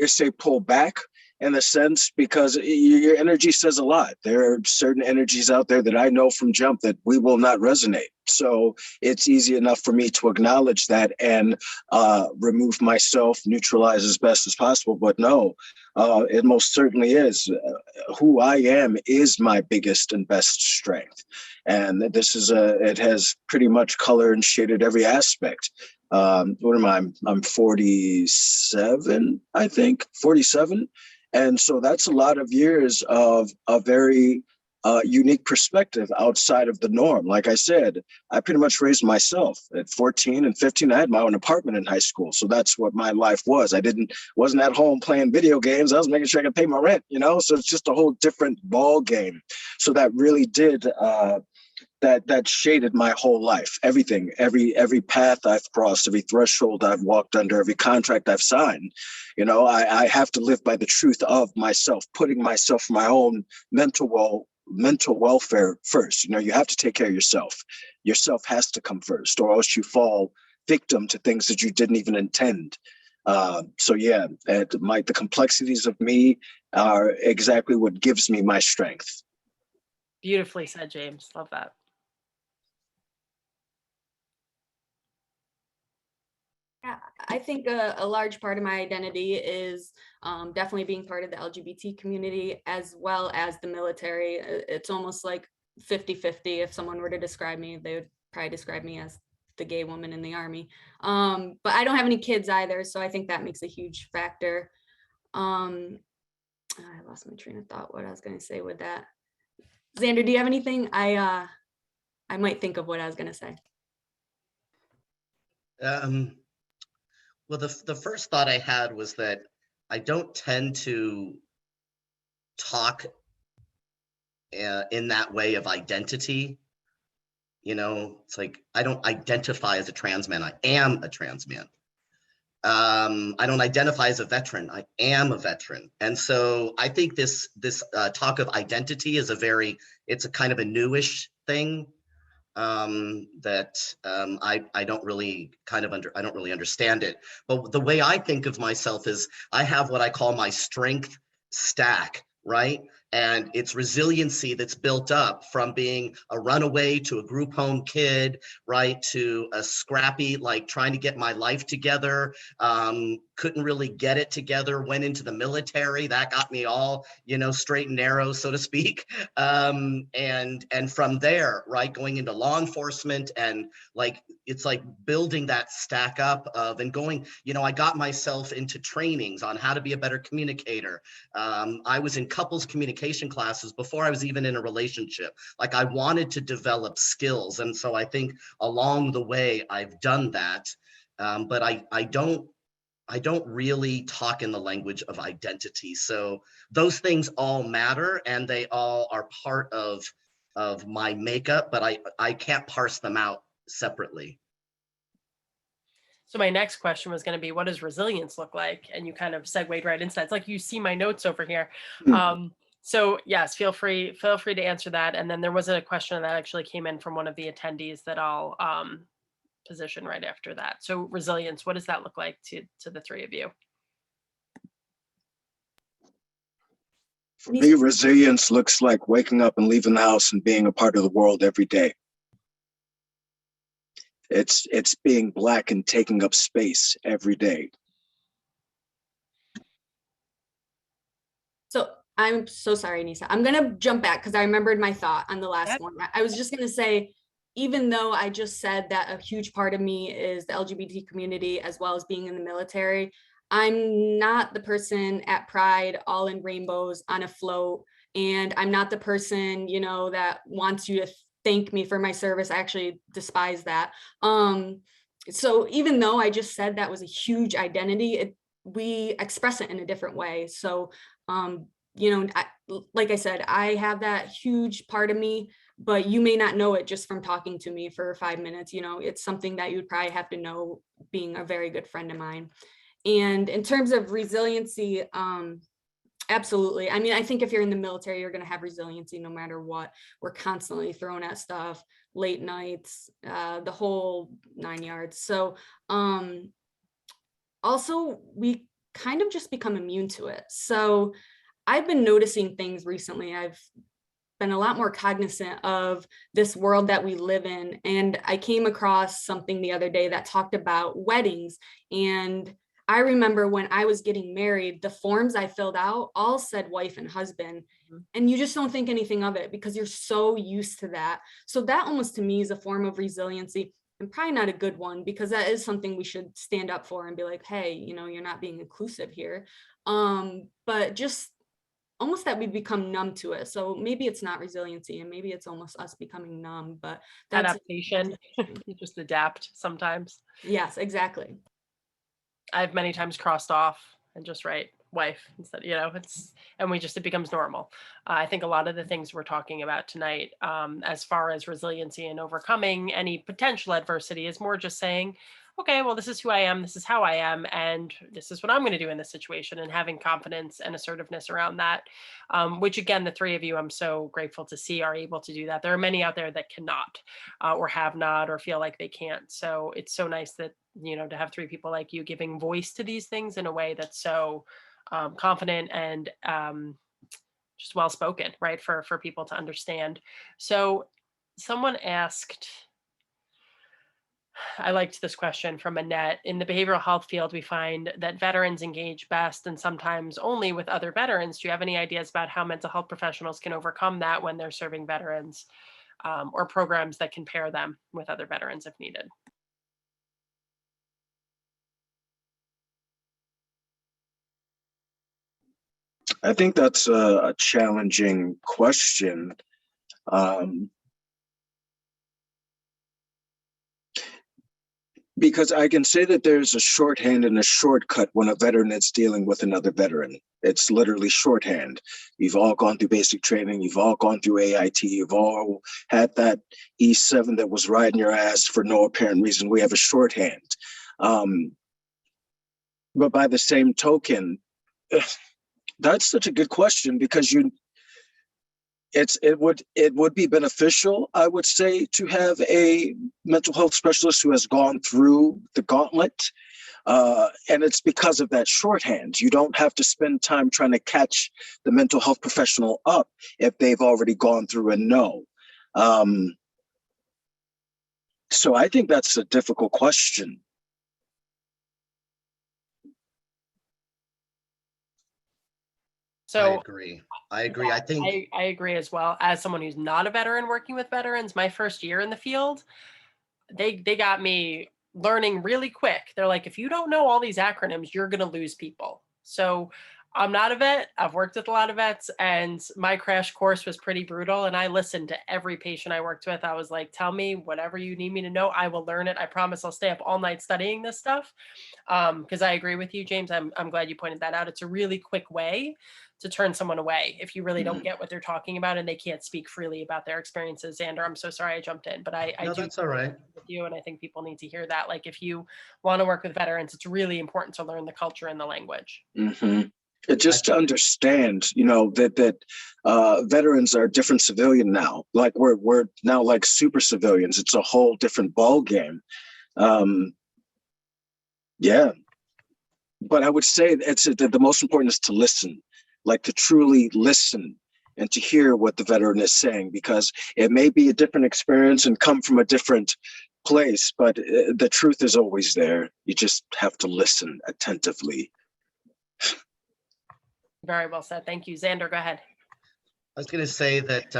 say pull back in a sense because your energy says a lot. There are certain energies out there that I know from jump that we will not resonate. So it's easy enough for me to acknowledge that and remove myself, neutralize as best as possible. But no, it most certainly is. Who I am is my biggest and best strength. And this is it has pretty much color and shaded every aspect. What am I? I'm 47, I think, 47. And so that's a lot of years of a very unique perspective outside of the norm. Like I said, I pretty much raised myself at 14 and 15. I had my own apartment in high school. So that's what my life was. Wasn't at home playing video games. I was making sure I could pay my rent, you know? So it's just a whole different ball game. So that really did that shaded my whole life. Everything, every path I've crossed, every threshold I've walked under, every contract I've signed. You know, I have to live by the truth of myself, putting myself, my own mental welfare first. You know, you have to take care of yourself. Yourself has to come first, or else you fall victim to things that you didn't even intend. So yeah, the complexities of me are exactly what gives me my strength. Beautifully said, James. Love that. Yeah, I think a large part of my identity is definitely being part of the LGBT community as well as the military. It's almost like 50-50. If someone were to describe me, they would probably describe me as the gay woman in the army. But I don't have any kids either, so I think that makes a huge factor. I lost my train of thought, what I was going to say with that. Xander, do you have anything? I might think of what I was going to say. Well, the first thought I had was that I don't tend to talk in that way of identity. You know, it's like I don't identify as a trans man. I am a trans man. I don't identify as a veteran. I am a veteran. And so I think this talk of identity is it's a kind of a newish thing that I don't really I don't really understand it. But the way I think of myself is I have what I call my strength stack, right? And it's resiliency that's built up from being a runaway to a group home kid, right? To a scrappy, like trying to get my life together, couldn't really get it together, went into the military. That got me all, you know, straight and narrow, so to speak. And from there, right, going into law enforcement and like, it's like building that stack up of and going, you know, I got myself into trainings on how to be a better communicator. I was in couples communication classes before I was even in a relationship. Like I wanted to develop skills. And so I think along the way, I've done that. But I don't really talk in the language of identity. So those things all matter and they all are part of my makeup, but I can't parse them out separately. So my next question was going to be, what does resilience look like? And you kind of segued right into that. It's like you see my notes over here. So yes, feel free to answer that. And then there was a question that actually came in from one of the attendees that I'll position right after that. So resilience, what does that look like to the three of you? For me, resilience looks like waking up and leaving the house and being a part of the world every day. It's being Black and taking up space every day. So I'm so sorry, Nisa. I'm going to jump back because I remembered my thought on the last one. I was just going to say, even though I just said that a huge part of me is the LGBT community as well as being in the military, I'm not the person at Pride all in rainbows on a float. And I'm not the person, you know, that wants you to thank me for my service. I actually despise that. So even though I just said that was a huge identity, we express it in a different way. So Like I said, I have that huge part of me, but you may not know it just from talking to me for 5 minutes. It's something that you would probably have to know being a very good friend of mine. And in terms of resiliency, absolutely. I mean, I think if you're in the military, you're going to have resiliency no matter what. We're constantly thrown at stuff, late nights, the whole 9 yards. So also, we kind of just become immune to it. So I've been noticing things recently. I've been a lot more cognizant of this world that we live in. And I came across something the other day that talked about weddings. And I remember when I was getting married, the forms I filled out all said wife and husband. And you just don't think anything of it because you're so used to that. So that almost to me is a form of resiliency, and probably not a good one, because that is something we should stand up for and be like, hey, you're not being inclusive here. But just almost that we become numb to it. So maybe it's not resiliency, and maybe it's almost us becoming numb, but that's adaptation. You just adapt sometimes. Yes, exactly. I've many times crossed off and just write wife instead, it becomes normal. I think a lot of the things we're talking about tonight, as far as resiliency and overcoming any potential adversity, is more just saying, okay, well, this is who I am, this is how I am, and this is what I'm going to do in this situation, and having confidence and assertiveness around that, which again, the three of you, I'm so grateful to see are able to do that. There are many out there that cannot, or have not, or feel like they can't. So it's so nice that, to have three people like you giving voice to these things in a way that's so confident and just well spoken, right, for people to understand. So someone asked, I liked this question from Annette. In the behavioral health field, we find that veterans engage best and sometimes only with other veterans. Do you have any ideas about how mental health professionals can overcome that when they're serving veterans, or programs that can pair them with other veterans if needed? I think that's a challenging question. Because I can say that there's a shorthand and a shortcut when a veteran is dealing with another veteran. It's literally shorthand. You've all gone through basic training. You've all gone through AIT. You've all had that E7 that was riding your ass for no apparent reason. We have a shorthand. But by the same token, that's such a good question, because it would be beneficial, I would say, to have a mental health specialist who has gone through the gauntlet. And it's because of that shorthand. You don't have to spend time trying to catch the mental health professional up if they've already gone through and know. So I think that's a difficult question. So I agree. I think I agree as well. As someone who's not a veteran working with veterans, my first year in the field, they got me learning really quick. They're like, if you don't know all these acronyms, you're going to lose people. So I'm not a vet. I've worked with a lot of vets, and my crash course was pretty brutal. And I listened to every patient I worked with. I was like, tell me whatever you need me to know. I will learn it. I promise I'll stay up all night studying this stuff. Because I agree with you, James. I'm glad you pointed that out. It's a really quick way to turn someone away if you really don't get what they're talking about and they can't speak freely about their experiences. Xander, I'm so sorry I jumped in, but I no, do that's all right with you, and I think people need to hear that. Like, if you want to work with veterans, it's really important to learn the culture and the language. Just to understand, that veterans are different civilian now. Like we're now like super civilians. It's a whole different ball game. Yeah, but I would say the most important is to listen, like to truly listen and to hear what the veteran is saying, because it may be a different experience and come from a different place, but the truth is always there. You just have to listen attentively. Very well said. Thank you. Xander, go ahead. I was going to say that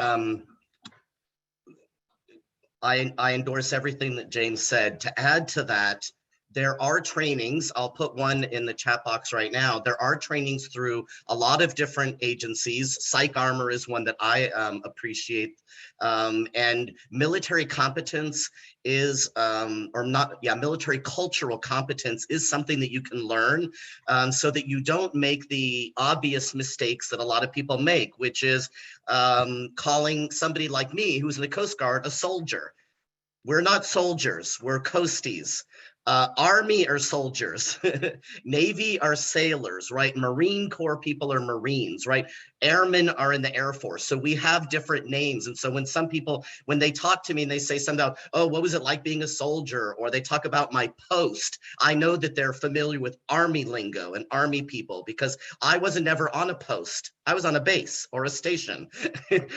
I endorse everything that James said. To add to that, There are trainings, I'll put one in the chat box right now. There are trainings through a lot of different agencies. Psych Armor is one that I appreciate. And military competence is, military cultural competence is something that you can learn so that you don't make the obvious mistakes that a lot of people make, which is calling somebody like me, who's in the Coast Guard, a soldier. We're not soldiers, we're coasties. Army are soldiers, Navy are sailors, right? Marine Corps people are Marines, right? Airmen are in the Air Force. So we have different names. And so when some people, when they talk to me and they say something about, oh, what was it like being a soldier? Or they talk about my post, I know that they're familiar with Army lingo and Army people because I wasn't ever on a post. I was on a base or a station,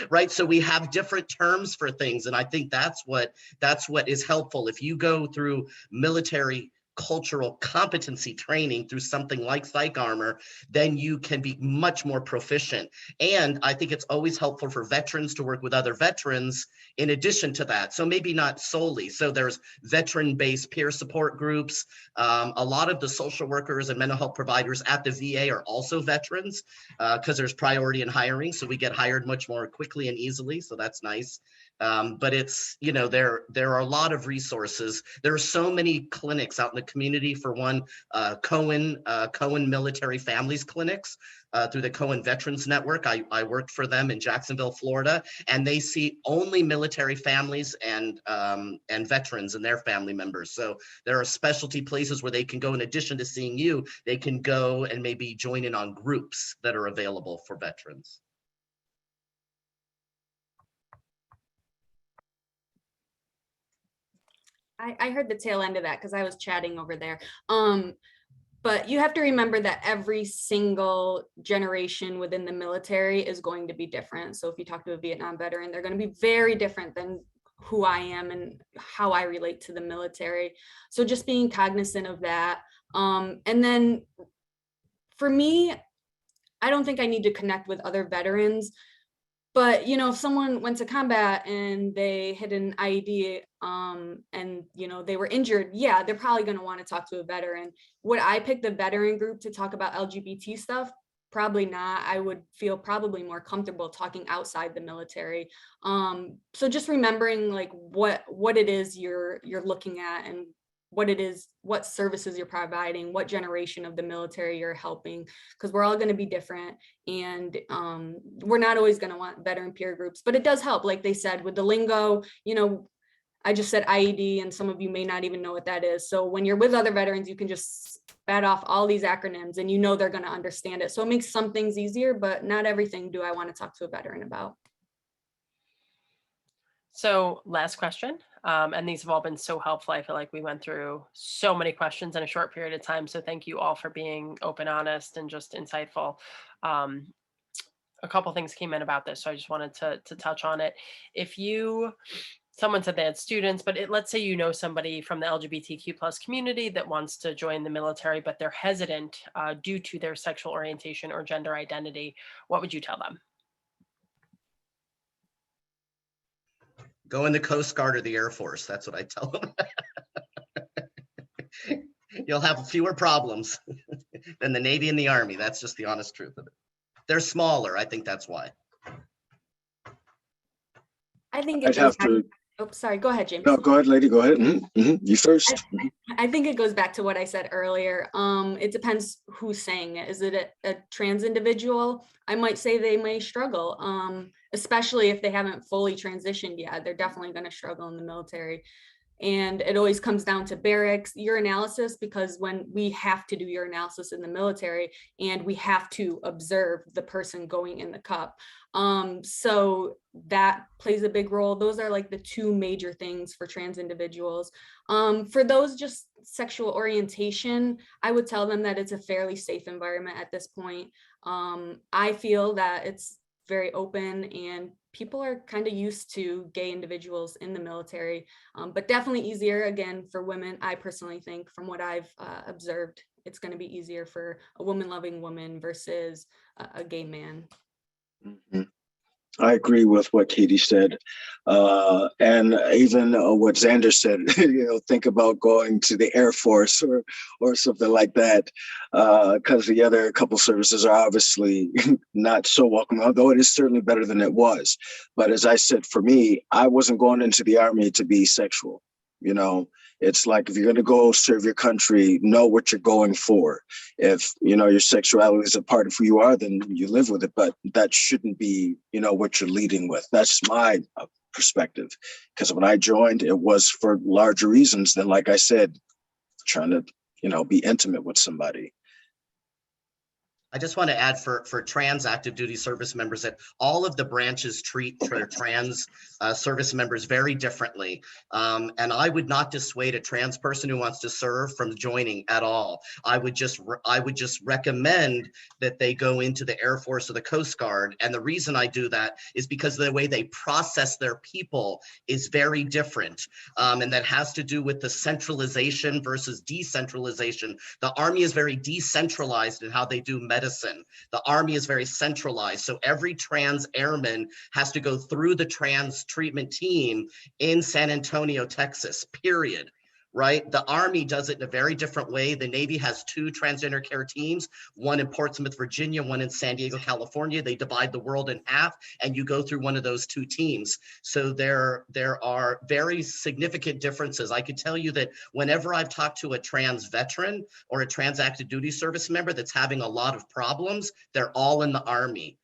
right? So we have different terms for things. And I think that's what is helpful. If you go through military cultural competency training through something like Psych Armor, then you can be much more proficient. And I think it's always helpful for veterans to work with other veterans in addition to that. So maybe not solely. So there's veteran-based peer support groups. A lot of the social workers and mental health providers at the VA are also veterans because there's priority in hiring. So we get hired much more quickly and easily. So that's nice. But it's, you know, there are a lot of resources. There are so many clinics out in the community. For one, Cohen Military Families Clinics through the Cohen Veterans Network. I worked for them in Jacksonville, Florida, and they see only military families and veterans and their family members. So there are specialty places where they can go, in addition to seeing you, they can go and maybe join in on groups that are available for veterans. I heard the tail end of that because I was chatting over there. But you have to remember that every single generation within the military is going to be different. So if you talk to a Vietnam veteran, they're going to be very different than who I am and how I relate to the military. So just being cognizant of that. And then for me, I don't think I need to connect with other veterans. But, you know, if someone went to combat and they hit an IED and, you know, they were injured, yeah, they're probably going to want to talk to a veteran. Would I pick the veteran group to talk about LGBT stuff? Probably not. I would feel probably more comfortable talking outside the military. So just remembering like what it is you're looking at and what it is, what services you're providing, what generation of the military you're helping, because we're all going to be different. And we're not always going to want veteran peer groups, but it does help. Like they said, with the lingo, you know, I just said IED and some of you may not even know what that is. So when you're with other veterans, you can just spat off all these acronyms and you know they're going to understand it. So it makes some things easier, but not everything do I want to talk to a veteran about. So last question, and these have all been so helpful. I feel like we went through so many questions in a short period of time. So thank you all for being open, honest, and just insightful. A couple things came in about this, so I just wanted to touch on it. If someone said they had students, but let's say you know somebody from the LGBTQ plus community that wants to join the military, but they're hesitant due to their sexual orientation or gender identity, what would you tell them? Go in the Coast Guard or the Air Force. That's what I tell them. You'll have fewer problems than the Navy and the Army. That's just the honest truth of it. They're smaller. I think that's why. I think I'd have to. Oh, sorry. Go ahead, James. No, go ahead, lady. Go ahead. You first. I think it goes back to what I said earlier. It depends who's saying it. Is it a trans individual? I might say they may struggle, especially if they haven't fully transitioned yet. They're definitely going to struggle in the military. And it always comes down to barracks urinalysis, because when we have to do urinalysis in the military and we have to observe the person going in the cup. So that plays a big role. Those are like the two major things for trans individuals. For those just sexual orientation, I would tell them that it's a fairly safe environment at this point. I feel that it's very open and people are kind of used to gay individuals in the military, but definitely easier again for women. I personally think, from what I've observed, it's going to be easier for a woman loving woman versus a gay man. I agree with what Katie said. And even what Xander said, think about going to the Air Force or something like that, because the other couple services are obviously not so welcome, although it is certainly better than it was. But as I said, for me, I wasn't going into the Army to be sexual. It's like, if you're going to go serve your country, know what you're going for. If your sexuality is a part of who you are, then you live with it, but that shouldn't be what you're leading with. That's my perspective, because when I joined, it was for larger reasons than, like I said, trying to be intimate with somebody. I just want to add for trans active duty service members that all of the branches treat trans service members very differently. And I would not dissuade a trans person who wants to serve from joining at all. I would just recommend that they go into the Air Force or the Coast Guard. And the reason I do that is because the way they process their people is very different. And that has to do with the centralization versus decentralization. The Army is very decentralized in how they do medicine. The Army is very centralized. So every trans airman has to go through the trans treatment team in San Antonio, Texas, period. Right? The Army does it in a very different way. The Navy has 2 transgender care teams, one in Portsmouth, Virginia, one in San Diego, California. They divide the world in half, and you go through one of those 2 teams. So there are very significant differences. I could tell you that whenever I've talked to a trans veteran or a trans active duty service member that's having a lot of problems, they're all in the Army.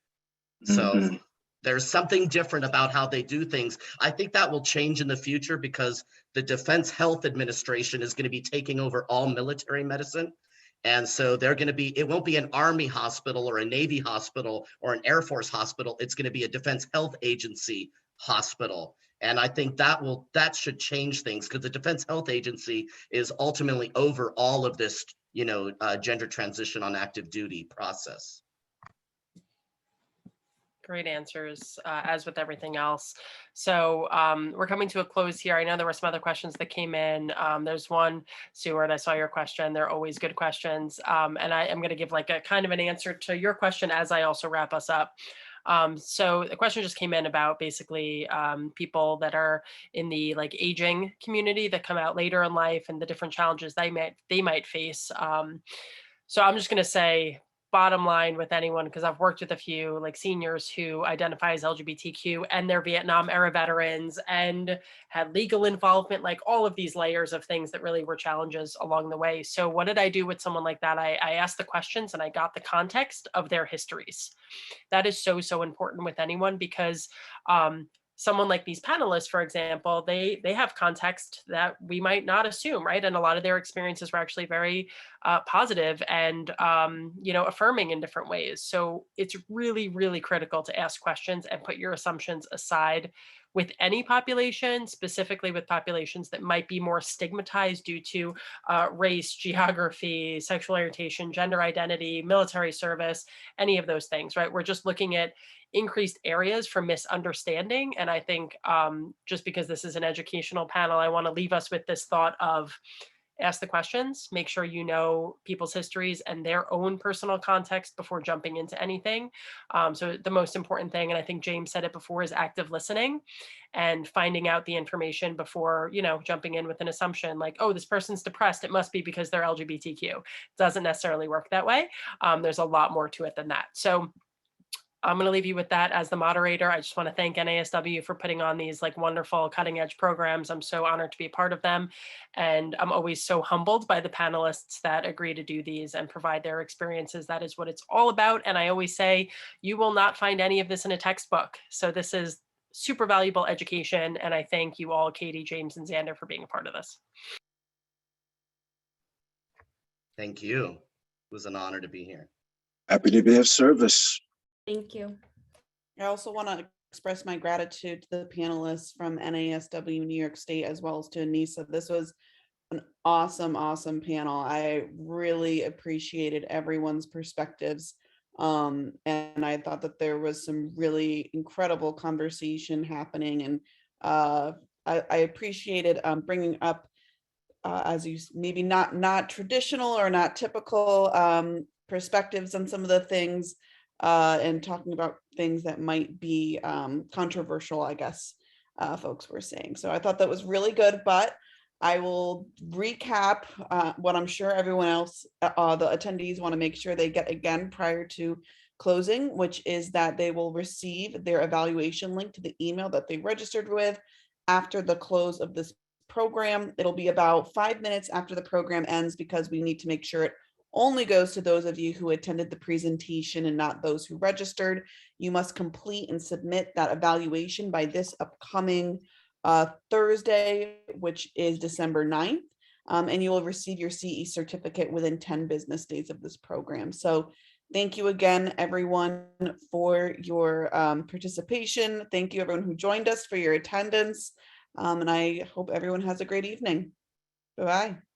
So Mm-hmm. There's something different about how they do things. I think that will change in the future because the Defense Health Administration is going to be taking over all military medicine. And so it won't be an Army hospital or a Navy hospital or an Air Force hospital. It's going to be a Defense Health Agency hospital. And I think that should change things, because the Defense Health Agency is ultimately over all of this, gender transition on active duty process. Great answers, as with everything else. So we're coming to a close here. I know there were some other questions that came in. There's one, Seward, I saw your question. They're always good questions. And I am going to give like a kind of an answer to your question as I also wrap us up. So the question just came in about basically people that are in the like aging community that come out later in life and the different challenges they might face. So I'm just going to say, bottom line with anyone, because I've worked with a few like seniors who identify as LGBTQ and they're Vietnam era veterans and had legal involvement, like all of these layers of things that really were challenges along the way. So what did I do with someone like that? I asked the questions and I got the context of their histories. That is so, so important with anyone, because someone like these panelists, for example, they have context that we might not assume, right? And a lot of their experiences were actually very positive and affirming in different ways. So it's really, really critical to ask questions and put your assumptions aside with any population, specifically with populations that might be more stigmatized due to race, geography, sexual orientation, gender identity, military service, any of those things, right? We're just looking at increased areas for misunderstanding. And I think just because this is an educational panel, I want to leave us with this thought of ask the questions, make sure you know people's histories and their own personal context before jumping into anything. So the most important thing, and I think James said it before, is active listening and finding out the information before, jumping in with an assumption like, oh, this person's depressed, it must be because they're LGBTQ. It doesn't necessarily work that way. There's a lot more to it than that. So I'm going to leave you with that as the moderator. I just want to thank NASW for putting on these like wonderful cutting edge programs. I'm so honored to be a part of them. And I'm always so humbled by the panelists that agree to do these and provide their experiences. That is what it's all about. And I always say, you will not find any of this in a textbook. So this is super valuable education. And I thank you all, Katie, James, and Xander, for being a part of this. Thank you. It was an honor to be here. Happy to be of service. Thank you. I also want to express my gratitude to the panelists from NASW New York State, as well as to Anissa. This was an awesome, awesome panel. I really appreciated everyone's perspectives. And I thought that there was some really incredible conversation happening. And I appreciated bringing up, as you maybe not traditional or not typical perspectives on some of the things. and talking about things that might be controversial, I guess folks were saying. So I thought that was really good, but I will recap what I'm sure everyone else, the attendees want to make sure they get again prior to closing, which is that they will receive their evaluation link to the email that they registered with after the close of this program. It'll be about 5 minutes after the program ends, because we need to make sure it only goes to those of you who attended the presentation and not those who registered. You must complete and submit that evaluation by this upcoming Thursday, which is December 9th. And you will receive your CE certificate within 10 business days of this program. So thank you again, everyone, for your participation. Thank you, everyone who joined us, for your attendance. And I hope everyone has a great evening. Bye-bye.